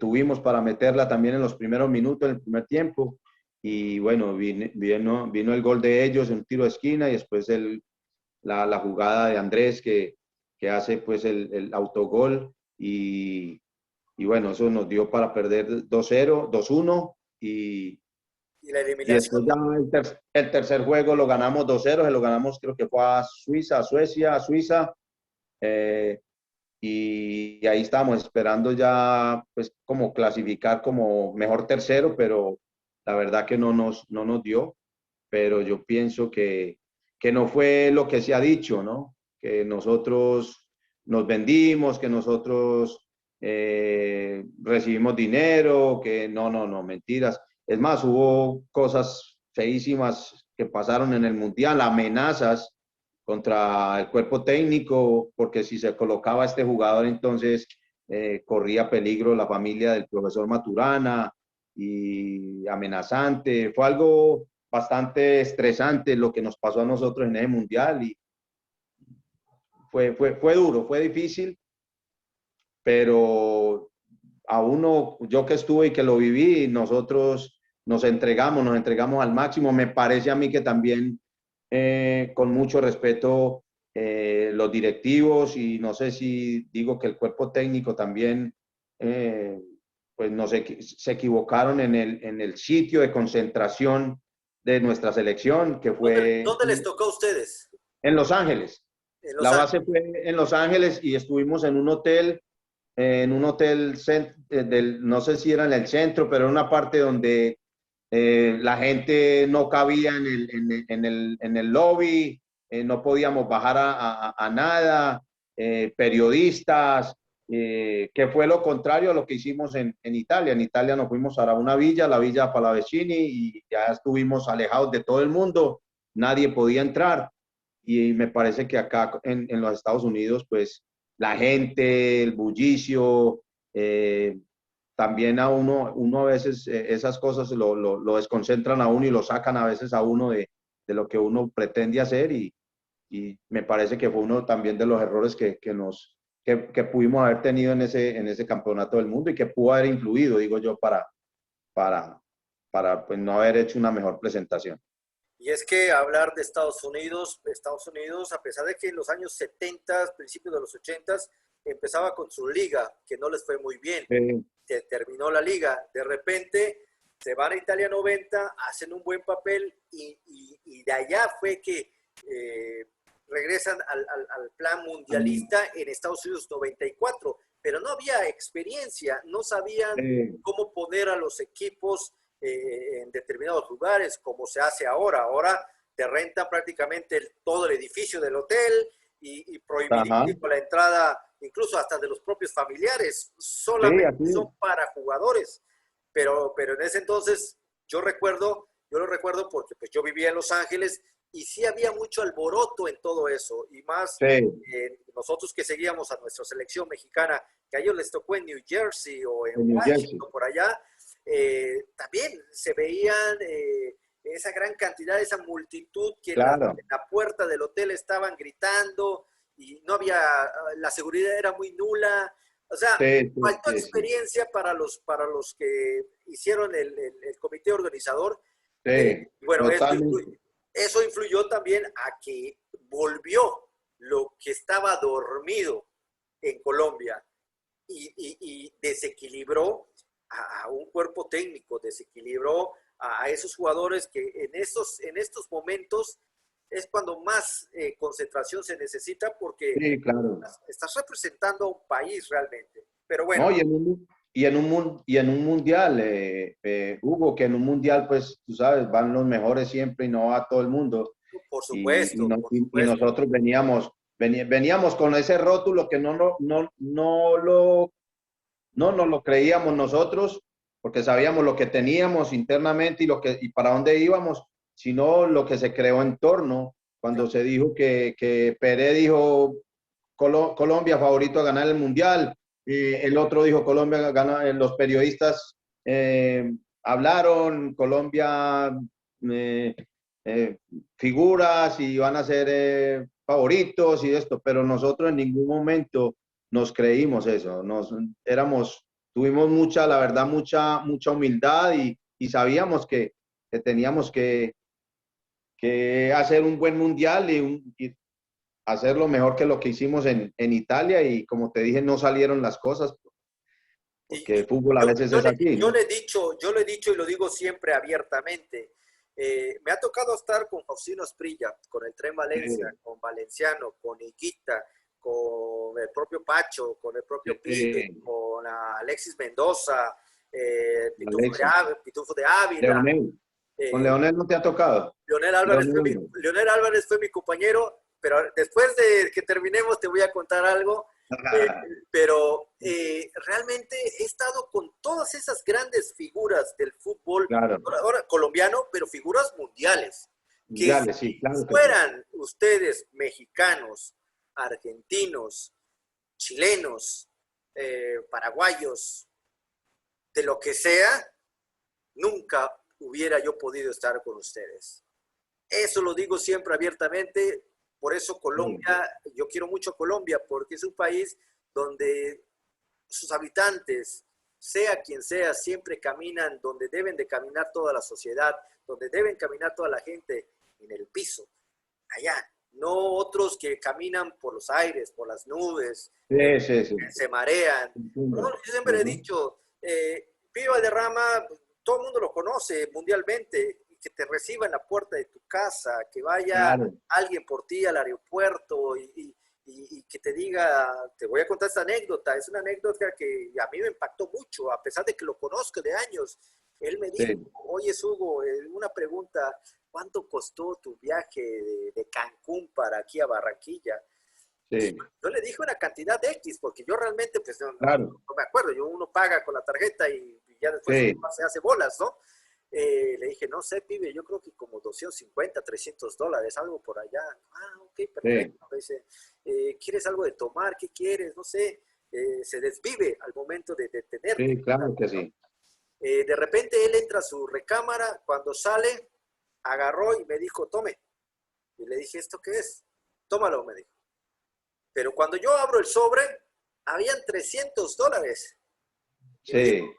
Tuvimos para meterla también en los primeros minutos, en el primer tiempo. Y bueno, vino el gol de ellos, un tiro de esquina y después la jugada de Andrés que hace pues el autogol. Y bueno, eso nos dio para perder 2-0, 2-1 y Y la Y después eliminación, ya el tercer juego lo ganamos 2-0, se lo ganamos creo que fue a Suiza, a Suecia, a Suiza. eh, y ahí estamos esperando ya pues como clasificar como mejor tercero, pero la verdad que no nos dio. Pero yo pienso que no fue lo que se ha dicho, ¿no? Que nosotros nos vendimos, que nosotros recibimos dinero, que no, mentiras. Es más, hubo cosas feísimas que pasaron en el Mundial, amenazas contra el cuerpo técnico, porque si se colocaba este jugador, entonces corría peligro la familia del profesor Maturana y amenazante. Fue algo bastante estresante lo que nos pasó a nosotros en ese mundial y fue duro, fue difícil, pero a uno, yo que estuve y que lo viví, nosotros nos entregamos al máximo. Me parece a mí que también, con mucho respeto, los directivos y no sé si digo que el cuerpo técnico también, pues no sé, se equivocaron en el sitio de concentración de nuestra selección, que fue ¿dónde les tocó a ustedes? en Los Ángeles. En Los La base Ángeles. fue en Los Ángeles y estuvimos en un hotel no sé si era en el centro, pero en una parte donde la gente no cabía en el lobby, no podíamos bajar a nada, periodistas, que fue lo contrario a lo que hicimos en Italia. En Italia nos fuimos a una villa, la Villa Pallavicini, y ya estuvimos alejados de todo el mundo, nadie podía entrar. Y me parece que acá en los Estados Unidos, pues la gente, el bullicio, también a uno a veces esas cosas lo desconcentran a uno y lo sacan a veces a uno de lo que uno pretende hacer y me parece que fue uno también de los errores que pudimos haber tenido en ese campeonato del mundo y que pudo haber influido, digo yo, para, para pues, no haber hecho una mejor presentación. Y es que hablar de Estados Unidos, a pesar de que en los años 70, principios de los 80, empezaba con su liga, que no les fue muy bien, terminó la liga, de repente se van a Italia 90, hacen un buen papel y de allá fue que regresan al plan mundialista en Estados Unidos 94, pero no había experiencia, no sabían cómo poner a los equipos en determinados lugares, como se hace ahora. Ahora te rentan prácticamente todo el edificio del hotel y prohibidísimo la entrada, incluso hasta de los propios familiares, solamente Sí, son para jugadores. Pero en ese entonces yo lo recuerdo porque pues, yo vivía en Los Ángeles y sí había mucho alboroto en todo eso, y más sí, nosotros que seguíamos a nuestra selección mexicana, que a ellos les tocó en New Jersey o en en New Jersey. Washington, por allá, también se veían esa gran cantidad, esa multitud que Claro. en la puerta del hotel estaban gritando y no había, la seguridad era muy nula. O sea, Sí, sí, faltó sí, sí. experiencia para los que hicieron el comité organizador. Sí, Bueno, totalmente. eso influyó también a que volvió lo que estaba dormido en Colombia y desequilibró a un cuerpo técnico, desequilibró a esos jugadores que en estos momentos es cuando más concentración se necesita porque Sí, claro. estás representando a un país realmente. Pero bueno, No, y en un mundial, Hugo, que en un mundial, pues, tú sabes, van los mejores siempre y no va todo el mundo. por supuesto, por Y supuesto. nosotros veníamos con ese rótulo que no nos lo creíamos nosotros, porque sabíamos lo que teníamos internamente y para dónde íbamos, sino lo que se creó en torno, cuando se dijo que Pérez dijo Colombia favorito a ganar el Mundial, el otro dijo Colombia gana, los periodistas hablaron, Colombia eh, eh, figuras y van a ser favoritos y esto, pero nosotros en ningún momento nos creímos eso, tuvimos mucha, la verdad, mucha humildad y sabíamos que teníamos que hacer un buen mundial y hacerlo mejor que lo que hicimos en Italia y como te dije, no salieron las cosas porque el fútbol a veces es así, ¿no? Yo lo he dicho y lo digo siempre abiertamente. Me ha tocado estar con Faustino Asprilla, con el Tren Valencia, Sí, con Valenciano, con Higuita, con el propio Pacho, con el propio Pibe, sí, con Alexis Mendoza, Alexis, Pitufo de Ávila. Leonel, con eh, Leonel no te ha tocado. Leonel, Leonel Álvarez fue mi compañero, pero después de que terminemos te voy a contar algo. eh, pero realmente he estado con todas esas grandes figuras del fútbol, claro, ahora colombiano, pero figuras mundiales, que mundiales, sí, si claro que sí. fueran ustedes mexicanos, argentinos, chilenos, paraguayos, de lo que sea, nunca hubiera yo podido estar con ustedes. Eso lo digo siempre abiertamente. Por eso Sí, Colombia, yo quiero mucho a Colombia, porque es un país donde sus habitantes, sea quien sea, siempre caminan donde deben de caminar toda la sociedad, donde deben caminar toda la gente, en el piso, allá. No otros que caminan por los aires, por las nubes, sí, sí, sí. se marean. No, Entiendo. yo siempre he Ujú. dicho, Pío Valderrama, todo el mundo lo conoce mundialmente, y que te reciba en la puerta de tu casa, que vaya Claro, alguien por ti al aeropuerto y que te diga, te voy a contar esta anécdota, es una anécdota que a mí me impactó mucho, a pesar de que lo conozco de años. Él me dijo, sí, oye, Hugo, una pregunta, ¿cuánto costó tu viaje de Cancún para aquí a Barranquilla? Y sí, yo le dije una cantidad de X, porque yo realmente pues claro, no me acuerdo, uno paga con la tarjeta y ya después uno sí, se hace bolas, ¿no? Le dije, no sé, pibe, yo creo que como 250, $300, algo por allá. Ah, ok, sí, perfecto. Me dice, ¿quieres algo de tomar? ¿Qué quieres? No sé. Se desvive al momento de tenerte. sí, claro que sí. De repente él entra a su recámara, cuando sale, agarró y me dijo, tome. Y le dije, ¿esto qué es? Tómalo, me dijo. Pero cuando yo abro el sobre, habían $300. Y me Sí, dijo,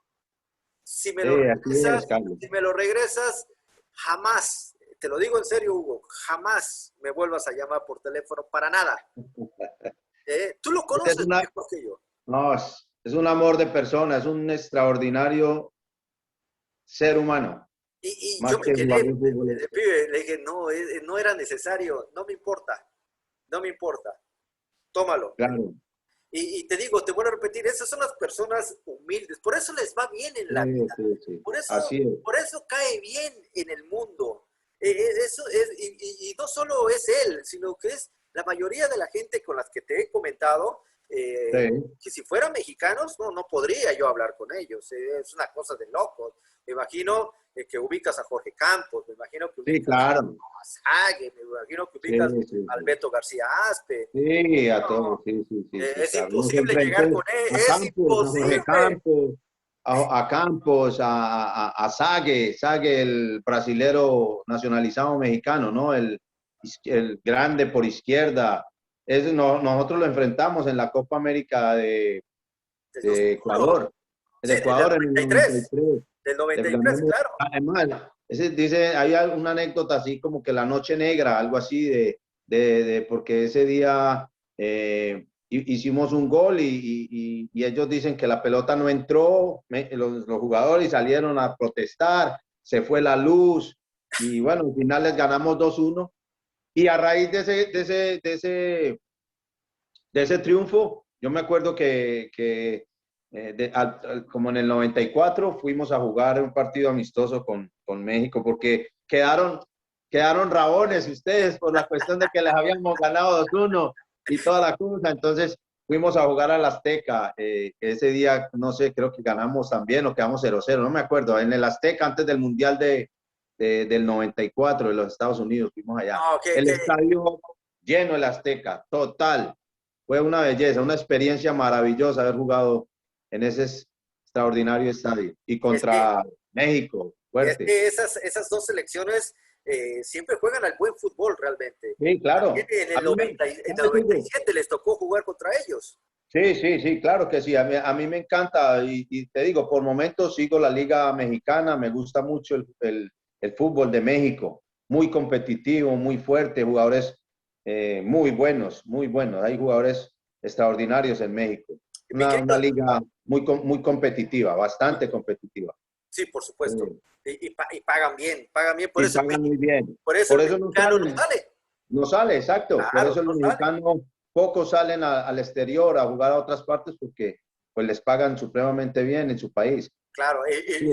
si me lo sí, así regresas, es, Carlos. si me lo regresas, jamás, te lo digo en serio, Hugo, jamás me vuelvas a llamar por teléfono para nada. Tú lo Ese es conoces una, mejor que yo. no, es un amor de persona, es un extraordinario ser humano, Y yo más me que quedé, jugador de fútbol. pibe, le dije, no, no era necesario, no me importa, no me importa, tómalo. Claro, Te digo, te vuelvo a repetir, esas son las personas humildes, por eso les va bien en sí, la vida. sí, sí, Por así eso, es. por eso cae bien en el mundo. Eso es, y no solo es él, sino que es la mayoría de la gente con las que te he comentado, Sí, que si fueran mexicanos, no podría yo hablar con ellos. Es una cosa de locos. Me imagino que ubicas a Jorge Campos, me imagino que sí, ubicas claro. a Sague, me imagino que Sí, ubicas sí, a sí. Alberto García Aspe. Sí, a todos, No, sí, sí, sí, sí. es Habíamos imposible llegar con enfrente él, a es Campos, a Jorge imposible. Campos, a Campos, a Sague, Sague, el brasilero nacionalizado mexicano, ¿no? El grande por izquierda. Nosotros lo enfrentamos en la Copa América Del de 2001, Ecuador, sí, de del Ecuador en el 93, 93. del Les 93, ganamos. claro. Además, dice, hay una anécdota así como que la noche negra, algo así porque ese día hicimos un gol y ellos dicen que la pelota no entró, los jugadores salieron a protestar, se fue la luz y bueno, al final les ganamos 2-1 y a raíz de ese triunfo, yo me acuerdo como en el 94 fuimos a jugar un partido amistoso con México porque quedaron rabones ustedes por la cuestión de que les habíamos ganado 2-1 y toda la cosa. Entonces fuimos a jugar al Azteca. Ese día, no sé, creo que ganamos también o quedamos 0-0, no me acuerdo. En el Azteca, antes del Mundial del 94 de los Estados Unidos, fuimos allá. No, El estadio lleno, el Azteca, total. Fue una belleza, una experiencia maravillosa haber jugado en ese extraordinario estadio y es que, contra México, es fuerte. que esas dos selecciones siempre juegan al buen fútbol realmente. Sí, También claro. en A el mí me, 90, en el ¿sabes, Hugo? 97 les tocó jugar contra ellos. Sí, sí, sí, claro que sí. A mí me encanta y te digo, por momentos sigo la Liga Mexicana, me gusta mucho el fútbol de México, muy competitivo, muy fuerte, jugadores muy buenos, muy buenos. Hay jugadores extraordinarios en México. una liga muy competitiva, bastante competitiva. Sí, por supuesto. Y pagan bien, por Sí, eso, pagan muy bien. por eso Por el eso no mexicano no salen. sale. No sale, exacto. Por Claro, eso no los sale. mexicanos pocos salen al exterior a jugar a otras partes porque pues les pagan supremamente bien en su país. Claro, Sí,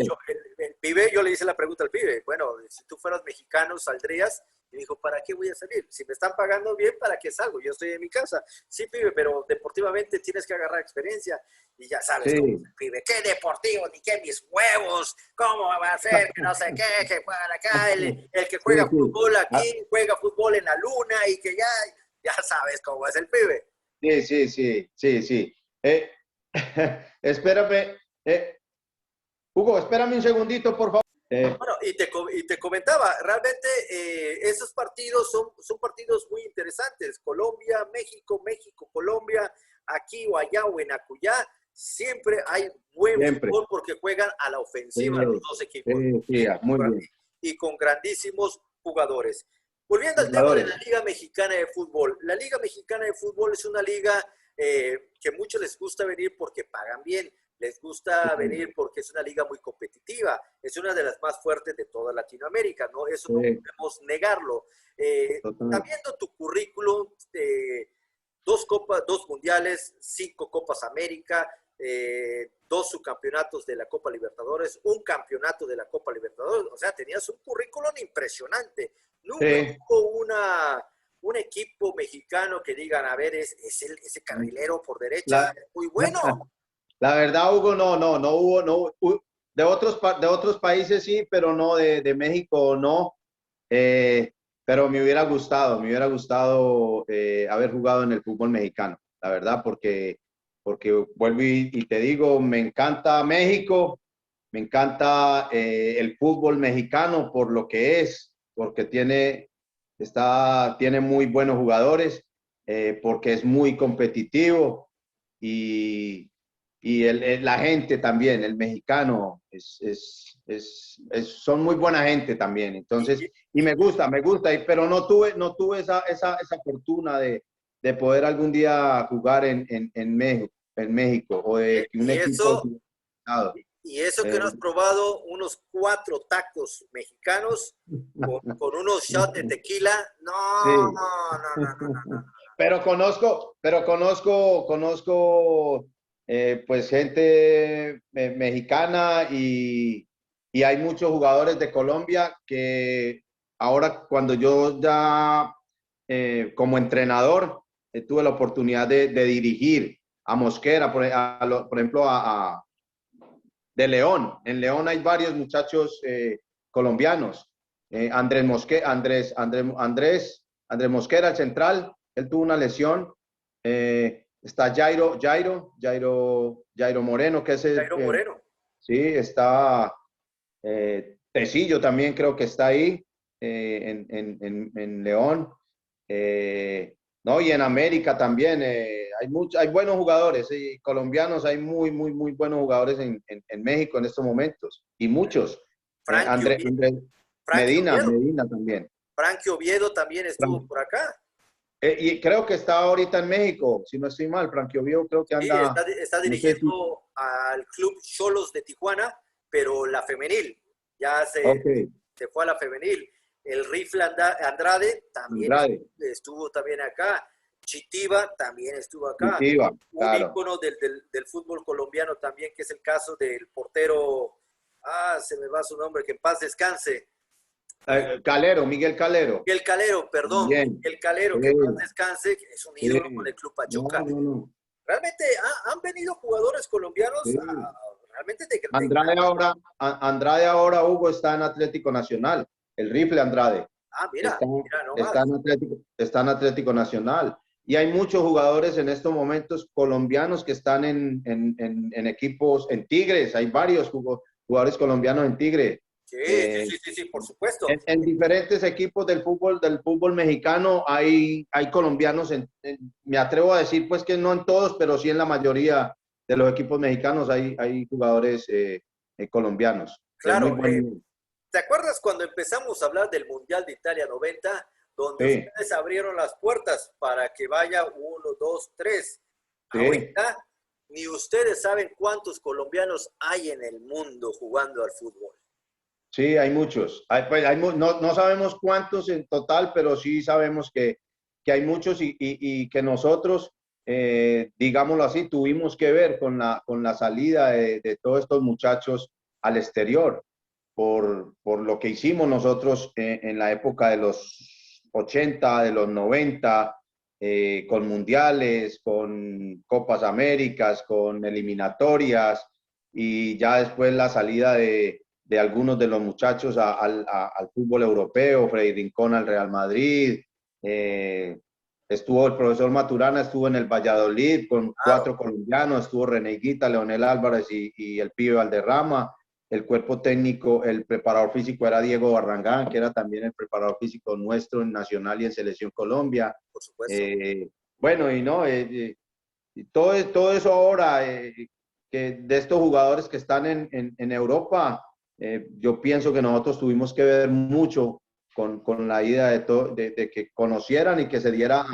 el pibe, yo le hice la pregunta al pibe, bueno, si tú fueras mexicano, ¿saldrías? Y dijo, ¿para qué voy a salir? Si me están pagando bien, ¿para qué salgo? Yo estoy en mi casa. Sí, pibe, pero deportivamente tienes que agarrar experiencia. Y ya sabes cómo es sí, el pibe. ¿Qué deportivo? Ni qué mis huevos. ¿Cómo va a ser? Que no sé qué, que para acá. El que sí, juega sí. fútbol Ah, aquí, juega fútbol en la luna y que ya sabes cómo es el pibe. sí, sí, sí, sí, sí. Espérame, Hugo, espérame un segundito, por favor. Bueno, y te comentaba, realmente esos partidos son partidos muy interesantes. Colombia, México, México, Colombia, aquí o allá o en Acuyá, siempre hay buen Siempre. fútbol porque juegan a la ofensiva los Sí, dos equipos sí, sí, muy bien. y con grandísimos jugadores. Volviendo al tema de la Jugadores. Liga Mexicana de Fútbol, la Liga Mexicana de Fútbol es una liga que muchos les gusta venir porque pagan bien, les gusta venir porque es una liga muy competitiva, es una de las más fuertes de toda Latinoamérica, ¿no? Eso no Sí, podemos negarlo. totalmente. Sabiendo tu currículum, dos copas, dos mundiales, 5 Copas América, 2 subcampeonatos de la Copa Libertadores, un campeonato de la Copa Libertadores, o sea, tenías un currículum impresionante. Nunca Sí. hubo un equipo mexicano que digan, a ver, ese carrilero por derecha La, es muy bueno. la verdad, Hugo, no hubo, de otros países sí, pero no de México, no. Pero me hubiera gustado haber jugado en el fútbol mexicano, la verdad, porque vuelvo y te digo, me encanta México, me encanta el fútbol mexicano por lo que es, porque tiene muy buenos jugadores, porque es muy competitivo y, la gente también, el mexicano, son muy buena gente también. Entonces, Y, y y, me gusta, pero no tuve esa fortuna de poder algún día jugar en México o de que un y equipo. eso, y eso que Eh, no has probado unos 4 tacos mexicanos con unos shots de tequila, no, sí, no, no, no, no, no. conozco pues gente mexicana y hay muchos jugadores de Colombia que ahora cuando yo ya como entrenador tuve la oportunidad de dirigir a Mosquera, por ejemplo, de León. En León hay varios muchachos colombianos. Andrés Mosquera, el central, él tuvo una lesión. Está Jairo Moreno, que es Jairo Moreno. sí, está Tecillo también creo que está ahí en León. No, y en América también hay buenos jugadores colombianos, hay muy buenos jugadores en México en estos momentos y muchos. Frankie Oviedo, Andrés Frankie Oviedo. Medina también. Frankie Oviedo también estuvo por acá. Y creo que está ahorita en México, si no estoy mal, Frankie Oviedo creo que Sí, anda, está no sé si, dirigiendo al club Xolos de Tijuana, pero la femenil. Ya ok, se fue a la femenil. El Rifle Andrade también Andrade, estuvo también acá. Chitiba también estuvo acá. Cultiva, Un claro. ícono del fútbol colombiano también, que es el caso del portero, se me va su nombre, que en paz descanse. Calero, Miguel Calero. Miguel Calero, perdón, Bien. Miguel Calero, Sí, que en paz descanse, que es un ídolo con sí. el Club No, Pachuca. no, no. Realmente han venido jugadores colombianos Sí. realmente Andrade ahora, Hugo, está en Atlético Nacional. El rifle Andrade. mira, Está, mira está nomás. en Atlético Nacional. Y hay muchos jugadores en estos momentos colombianos que están en equipos, en Tigres. Hay varios jugadores colombianos en Tigre. Sí, sí, Eh, sí, sí, sí, por supuesto. en diferentes equipos del fútbol mexicano hay colombianos, me atrevo a decir pues que no en todos, pero sí en la mayoría de los equipos mexicanos hay jugadores colombianos de muy Claro, buen nivel. ¿te acuerdas cuando empezamos a hablar del Mundial de Italia 90, donde Sí, ustedes abrieron las puertas para que vaya uno, dos, tres? sí, Ahorita ni ustedes saben cuántos colombianos hay en el mundo jugando al fútbol. Sí, hay muchos. No sabemos cuántos en total, pero sí sabemos que hay muchos y que nosotros, digámoslo así, tuvimos que ver con la salida de todos estos muchachos al exterior por lo que hicimos nosotros en la época de los 80, de los 90, con mundiales, con Copas Américas, con eliminatorias y ya después la salida de algunos de los muchachos al fútbol europeo, Freddy Rincón al Real Madrid, estuvo el profesor Maturana, estuvo en el Valladolid con Claro, 4 colombianos, estuvo René Higuita, Leonel Álvarez y el pibe Valderrama. El cuerpo técnico, el preparador físico era Diego Barragán, que era también el preparador físico nuestro en Nacional y en Selección Colombia. por supuesto. Eh, bueno, y no, todo eso ahora, que de estos jugadores que están en Europa, yo pienso que nosotros tuvimos que ver mucho con la idea de que conocieran y que se diera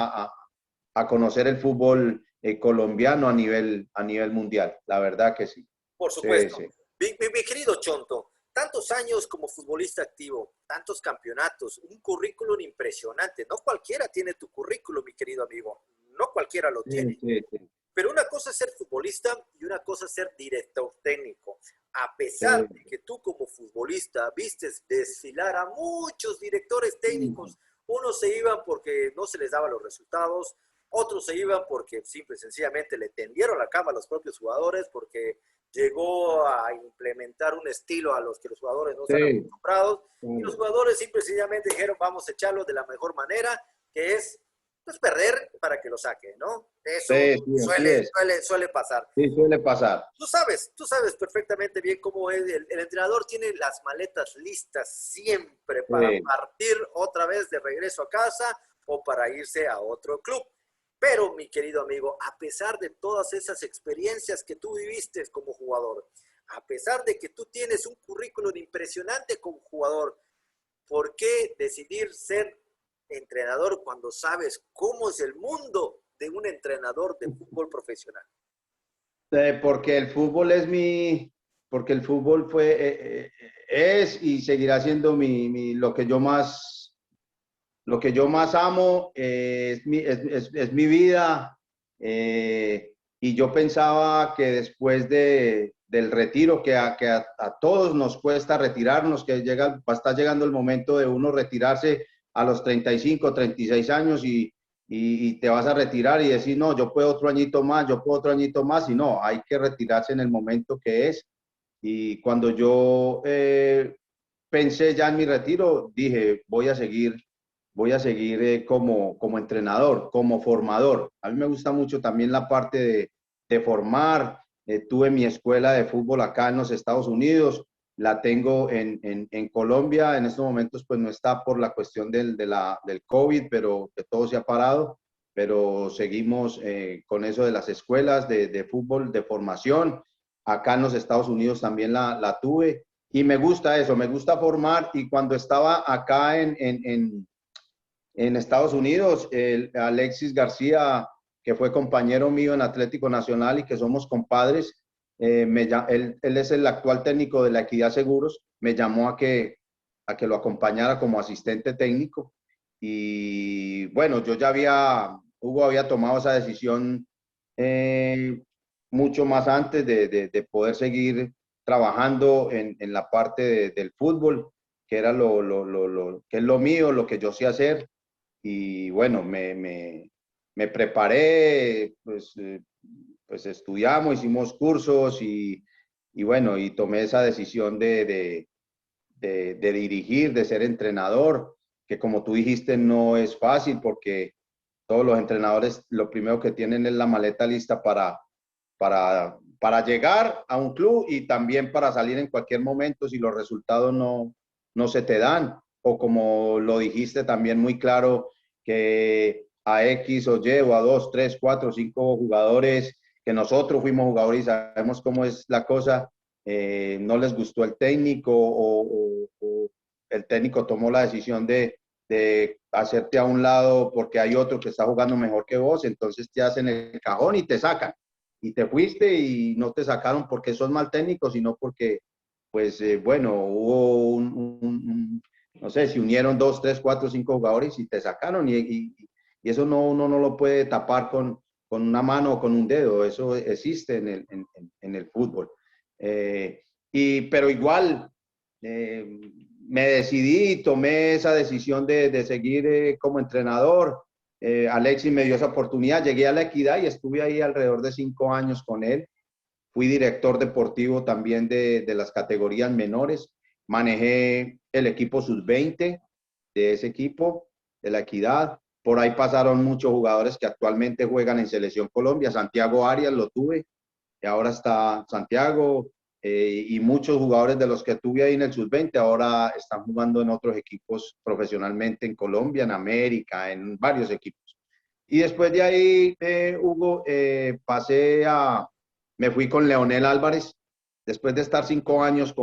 a conocer el fútbol colombiano a nivel mundial. La verdad que sí. Por Sí, supuesto. sí. Mi querido Chonto, tantos años como futbolista activo, tantos campeonatos, un currículum impresionante. No cualquiera tiene tu currículum, mi querido amigo. No cualquiera lo Sí, tiene. sí, sí. Pero una cosa es ser futbolista y una cosa es ser director técnico. A pesar de Sí. que tú como futbolista vistes desfilar a muchos directores técnicos, unos se iban porque no se les daban los resultados, otros se iban porque simple y sencillamente le tendieron la cama a los propios jugadores, porque llegó a implementar un estilo a los que los jugadores no están Sí, acostumbrados, y los sí, jugadores simple y sencillamente dijeron vamos a echarlo de la mejor manera, que es pues perder para que lo saquen, ¿no? Eso sí, sí, así es. suele pasar. Sí, suele pasar. Tú sabes perfectamente bien cómo es. El entrenador tiene las maletas listas siempre para Sí, partir otra vez de regreso a casa o para irse a otro club. Pero, mi querido amigo, a pesar de todas esas experiencias que tú viviste como jugador, a pesar de que tú tienes un currículum impresionante como jugador, ¿por qué decidir ser entrenador cuando sabes cómo es el mundo de un entrenador de fútbol profesional? porque el fútbol es porque el fútbol es y seguirá siendo lo que yo más amo, es mi vida. Y yo pensaba que después del retiro, a todos nos cuesta retirarnos, va a estar llegando el momento de uno retirarse a los 35, 36 años y te vas a retirar y decir, no, yo puedo otro añito más, yo puedo otro añito más, y no, hay que retirarse en el momento que es. Y cuando yo pensé ya en mi retiro, dije, voy a seguir como entrenador, como formador. A mí me gusta mucho también la parte de formar. Tuve mi escuela de fútbol acá en los Estados Unidos, la tengo en Colombia. En estos momentos pues no está por la cuestión del COVID, pero que todo se ha parado. Pero seguimos con eso de las escuelas de fútbol, de formación. Acá en los Estados Unidos también la tuve. Y me gusta eso, me gusta formar. Y cuando estaba acá en Estados Unidos, Alexis García, que fue compañero mío en Atlético Nacional y que somos compadres, él es el actual técnico de la Equidad Seguros, me llamó a que lo acompañara como asistente técnico. Y bueno, Hugo había tomado esa decisión eh, mucho más antes de poder seguir trabajando en la parte del fútbol, que era que es lo mío, lo que yo sé hacer. Y bueno, me preparé, pues estudiamos, hicimos cursos y bueno, y tomé esa decisión de dirigir, de ser entrenador, que como tú dijiste no es fácil porque todos los entrenadores lo primero que tienen es la maleta lista para llegar a un club y también para salir en cualquier momento si los resultados no se te dan. O como lo dijiste también muy claro, que a X o Y o a 2, 3, 4, 5 jugadores, que nosotros fuimos jugadores y sabemos cómo es la cosa, no les gustó el técnico o el técnico tomó la decisión de hacerte a un lado porque hay otro que está jugando mejor que vos, entonces te hacen el cajón y te sacan. y te fuiste y no te sacaron porque sos mal técnico, sino porque, pues, bueno, hubo no sé, se unieron 2, 3, 4, 5 jugadores y te sacaron y eso no, uno no lo puede tapar con una mano o con un dedo, eso existe en el fútbol. Pero igual me decidí y tomé esa decisión de seguir como entrenador. Alexis me dio esa oportunidad, llegué a La Equidad y estuve ahí alrededor de 5 años con él. Fui director deportivo también de las categorías menores. Manejé el equipo sub-20 de ese equipo, de La Equidad. Por ahí pasaron muchos jugadores que actualmente juegan en Selección Colombia. Santiago Arias lo tuve, y ahora está Santiago, y muchos jugadores de los que tuve ahí en el sub-20 ahora están jugando en otros equipos profesionalmente en Colombia, en América, en varios equipos. Y después de ahí, Hugo, me fui con Leonel Álvarez. Después de estar 5 años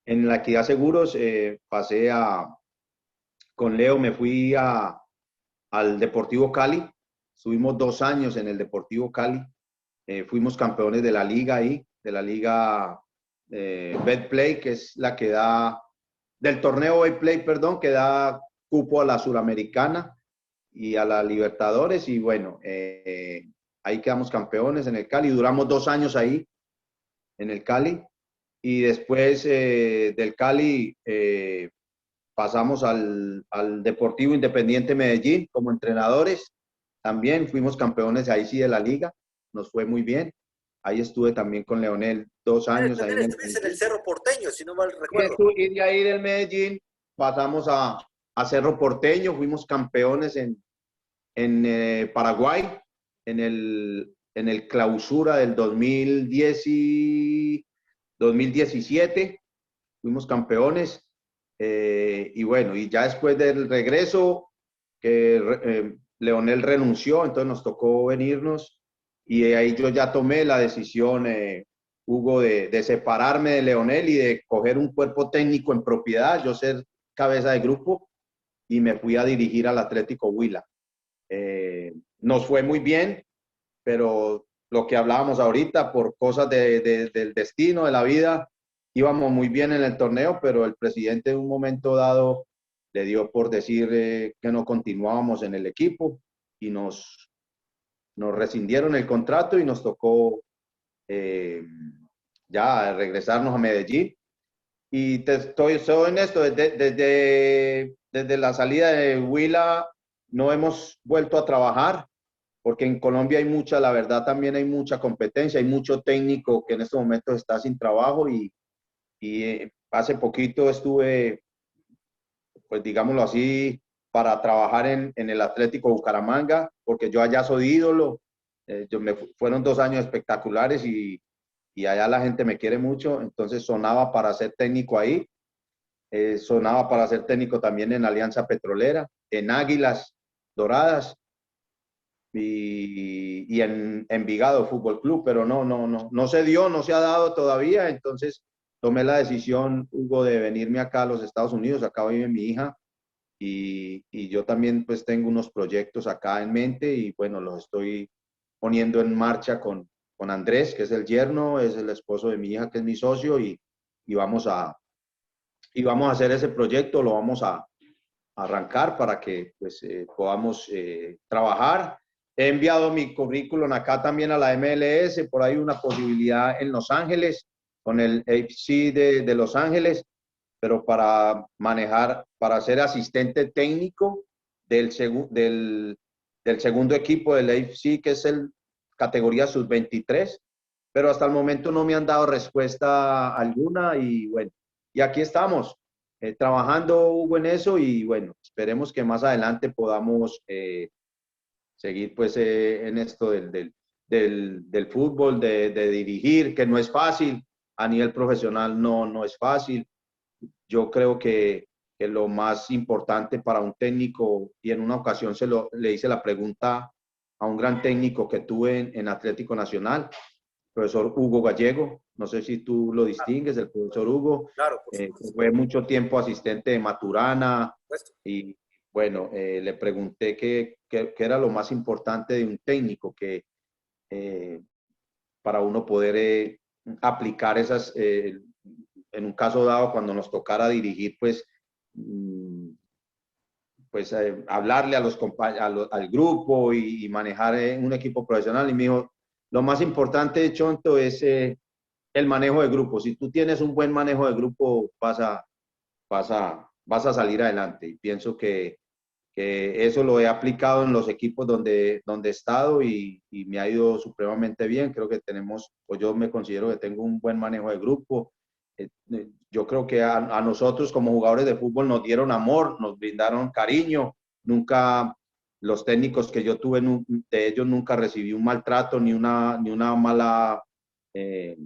en la Equidad Seguros, con Leo me fui al Deportivo Cali. Estuvimos 2 años en el Deportivo Cali. Fuimos campeones de la liga ahí, de la liga Betplay, que es la que da, del torneo Betplay, perdón, que da cupo a la Suramericana y a la Libertadores. Y bueno, ahí quedamos campeones en el Cali. Duramos 2 años ahí, en el Cali. Y después del Cali pasamos al Deportivo Independiente Medellín como entrenadores. También fuimos campeones ahí sí de la liga. Nos fue muy bien. Ahí estuve también con Leonel 2 años ahí También en el estuviste en el Medellín. Cerro Porteño, si no mal recuerdo. Y de ahí del Medellín pasamos a Cerro Porteño. Fuimos campeones en Paraguay en el clausura del 2017. Fuimos campeones. Y bueno, y ya después del regreso, Leonel renunció, entonces nos tocó venirnos y ahí yo ya tomé la decisión, Hugo, de separarme de Leonel y de coger un cuerpo técnico en propiedad, yo ser cabeza de grupo y me fui a dirigir al Atlético Huila. Nos fue muy bien, pero lo que hablábamos ahorita, por cosas del destino, de la vida, íbamos muy bien en el torneo, pero el presidente en un momento dado le dio por decir que no continuábamos en el equipo y nos rescindieron el contrato y nos tocó eh, ya regresarnos a Medellín. Y soy honesto, desde la salida de Huila no hemos vuelto a trabajar porque en Colombia hay mucha, la verdad también hay mucha competencia, hay mucho técnico que en estos momentos está sin trabajo y hace poquito estuve, pues digámoslo así, para trabajar en el Atlético Bucaramanga, porque yo allá soy ídolo. Fueron 2 años espectaculares y allá la gente me quiere mucho, entonces sonaba para ser técnico ahí. Sonaba para ser técnico también en Alianza Petrolera, en Águilas Doradas y en Envigado Fútbol Club, pero no se dio, no se ha dado todavía, entonces tomé la decisión, Hugo, de venirme acá a los Estados Unidos. Acá vive mi hija y yo también pues tengo unos proyectos acá en mente y bueno, los estoy poniendo en marcha con Andrés, que es el yerno, es el esposo de mi hija, que es mi socio, y vamos a hacer ese proyecto, lo vamos a arrancar para que pues, podamos trabajar. He enviado mi currículum acá también a la MLS, por ahí una posibilidad en Los Ángeles, con el FC de Los Ángeles, pero para manejar, para ser asistente técnico del segundo equipo del AFC, que es el categoría sub-23, pero hasta el momento no me han dado respuesta alguna y bueno, y aquí estamos trabajando, Hugo, en eso y bueno, esperemos que más adelante podamos seguir pues en esto del fútbol, de dirigir, que no es fácil, a nivel profesional no es fácil. Yo creo que lo más importante para un técnico, y en una ocasión le hice la pregunta a un gran técnico que tuve en Atlético Nacional, profesor Hugo Gallego, no sé si tú lo distingues, el profesor Hugo, Claro, fue mucho tiempo asistente de Maturana y bueno, le pregunté qué era lo más importante de un técnico, que eh, para uno poder aplicar esas, en un caso dado, cuando nos tocara dirigir, pues, hablarle a al grupo y manejar un equipo profesional. Y me dijo, lo más importante, Chonto, es el manejo de grupo. Si tú tienes un buen manejo de grupo, vas a salir adelante. Y pienso que eso lo he aplicado en los equipos donde he estado y me ha ido supremamente bien. Creo que tenemos, o yo me considero que tengo un buen manejo de grupo. Yo creo que a nosotros como jugadores de fútbol nos dieron amor, nos brindaron cariño. Nunca, los técnicos que yo tuve de ellos nunca recibí un maltrato ni una mala, eh,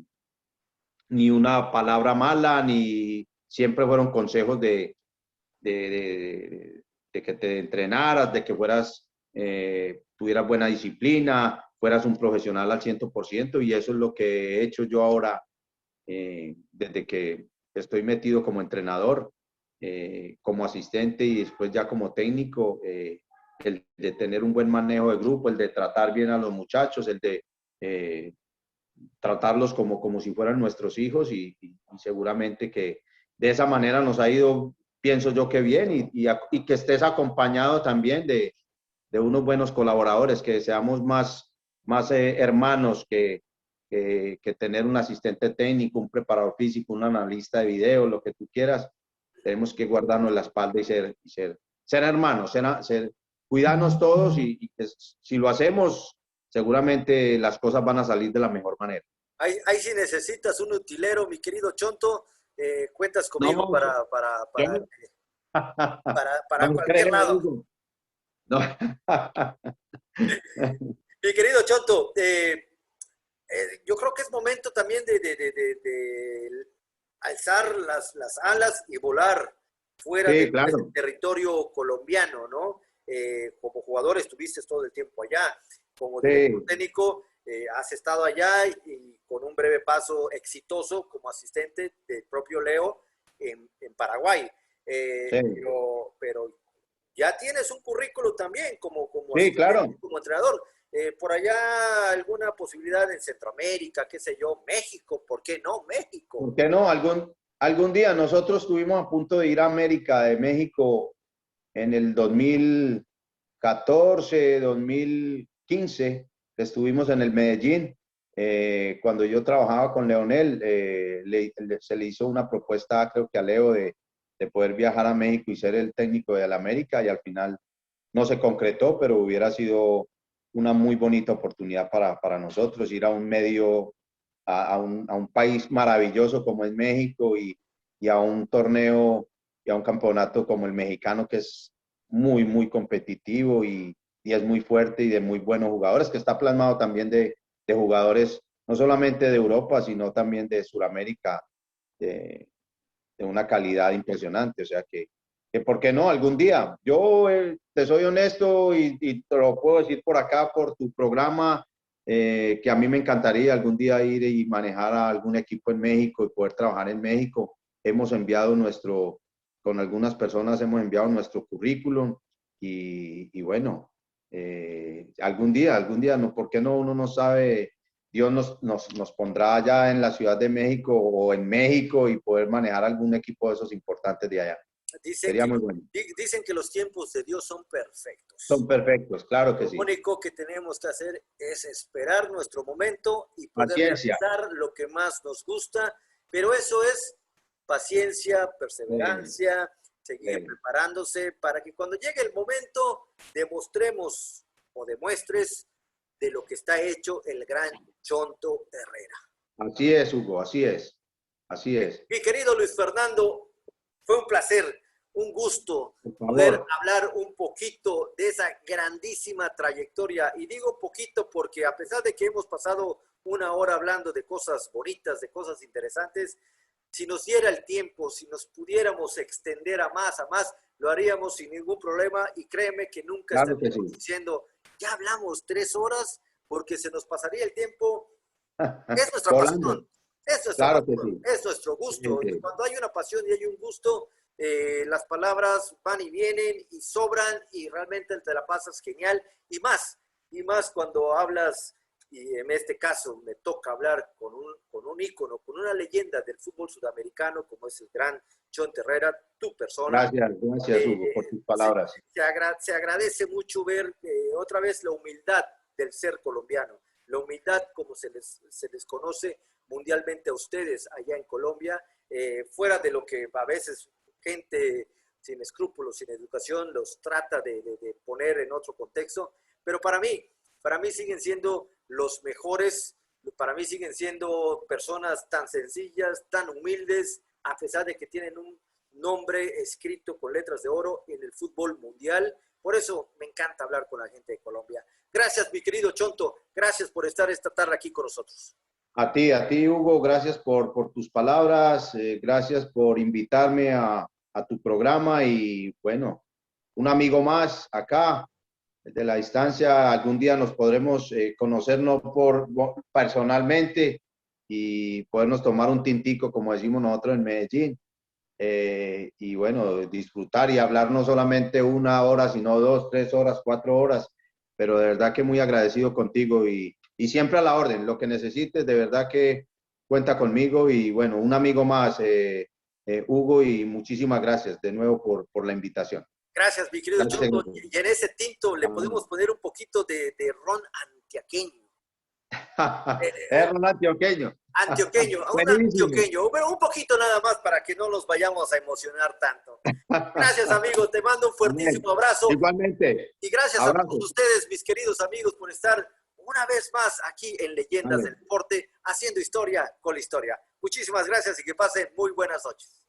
ni una palabra mala, ni siempre fueron consejos de que te entrenaras, de que tuvieras buena disciplina, fueras un profesional al 100%, y eso es lo que he hecho yo ahora desde que estoy metido como entrenador, como asistente y después ya como técnico, el de tener un buen manejo de grupo, el de tratar bien a los muchachos, el de tratarlos como si fueran nuestros hijos y seguramente que de esa manera nos ha ido, pienso yo que bien y que estés acompañado también de unos buenos colaboradores, que seamos más hermanos que tener un asistente técnico, un preparador físico, un analista de video, lo que tú quieras. Tenemos que guardarnos la espalda y ser hermanos, cuidarnos todos y que si lo hacemos, seguramente las cosas van a salir de la mejor manera. Ahí sí necesitas un utilero, mi querido Chonto, cuentas conmigo No, yo- para no cualquier creo, lado. Hugo. No. Mi querido Chonto, yo creo que es momento también de alzar las alas y volar fuera Sí, de lo que es el claro. territorio colombiano, ¿no? Como jugador estuviste todo el tiempo allá, como director Sí, técnico has estado allá y con un breve paso exitoso como asistente del propio Leo en Paraguay. sí, Pero ya tienes un currículo también como sí, asistente, claro. como entrenador. Por allá alguna posibilidad en Centroamérica, qué sé yo, México, ¿por qué no? México. ¿Por qué no? Algún día nosotros estuvimos a punto de ir a América de México en el 2014, 2015. Estuvimos en el Medellín. Cuando yo trabajaba con Leonel, se le hizo una propuesta, creo que a Leo, de poder viajar a México y ser el técnico de la América, y al final no se concretó, pero hubiera sido una muy bonita oportunidad para nosotros ir a un medio, a un país maravilloso como es México y a un torneo y a un campeonato como el mexicano, que es muy competitivo y es muy fuerte y de muy buenos jugadores, que está plasmado también de jugadores no solamente de Europa, sino también de Sudamérica, de, de una calidad impresionante. O sea que ¿por qué no? Algún día. Yo te soy honesto y te lo puedo decir por acá, por tu programa, que a mí me encantaría algún día ir y manejar a algún equipo en México y poder trabajar en México. Hemos enviado con algunas personas hemos enviado nuestro currículum y bueno, algún día, no, ¿por qué no? Uno no sabe. Dios nos pondrá allá en la Ciudad de México o en México y poder manejar algún equipo de esos importantes de allá. Dicen Sería que, muy bueno. dicen que los tiempos de Dios son perfectos. Son perfectos, claro que Lo sí. único que tenemos que hacer es esperar nuestro momento y poder Paciencia. realizar lo que más nos gusta, pero eso es paciencia, Eh, perseverancia, seguir eh. preparándose para que cuando llegue el momento demostremos o demuestres de lo que está hecho el gran Chonto Herrera. Así es, Hugo, así es. Así es. Mi querido Luis Fernando, fue un placer, un gusto Por poder favor. hablar un poquito de esa grandísima trayectoria. Y digo poquito porque a pesar de que hemos pasado una hora hablando de cosas bonitas, de cosas interesantes, si nos diera el tiempo, si nos pudiéramos extender a más, lo haríamos sin ningún problema y créeme que nunca Claro que estaríamos sí. diciendo, ya hablamos 3 horas porque se nos pasaría el tiempo. Es nuestra Volando. pasión, es nuestra Claro que pasión, sí. es nuestro Sí, gusto. Y sí. cuando hay una pasión y hay un gusto, las palabras van y vienen y sobran y realmente te la pasas genial. Y más cuando hablas y en este caso me toca hablar con un ícono, con una leyenda del fútbol sudamericano, como es el gran Chonto Herrera, tu persona. Gracias Hugo por tus palabras. Se agradece mucho ver otra vez la humildad del ser colombiano, la humildad como se les conoce mundialmente a ustedes allá en Colombia, fuera de lo que a veces gente sin escrúpulos, sin educación, los trata de poner en otro contexto, pero para mí siguen siendo los mejores, para mí siguen siendo personas tan sencillas, tan humildes, a pesar de que tienen un nombre escrito con letras de oro en el fútbol mundial. Por eso me encanta hablar con la gente de Colombia. Gracias, mi querido Chonto. Gracias por estar esta tarde aquí con nosotros. A ti, Hugo, gracias por tus palabras, gracias por invitarme a tu programa y bueno, un amigo más acá desde la distancia. Algún día nos podremos conocernos personalmente y podernos tomar un tintico, como decimos nosotros en Medellín. Y bueno, disfrutar y hablar no solamente 1 hora, sino 2, 3 horas, 4 horas, pero de verdad que muy agradecido contigo y siempre a la orden, lo que necesites, de verdad que cuenta conmigo y bueno, un amigo más, Hugo, y muchísimas gracias de nuevo por la invitación. Gracias, mi querido Chonto. Y en ese tinto le podemos poner un poquito de ron antioqueño. Es ron antioqueño. Antioqueño, un antioqueño, pero un poquito nada más para que no nos vayamos a emocionar tanto. Gracias, amigo, te mando un fuertísimo abrazo. Igualmente. Y gracias a todos ustedes, mis queridos amigos, por estar una vez más aquí en Leyendas del Deporte, haciendo historia con la historia. Muchísimas gracias y que pasen muy buenas noches.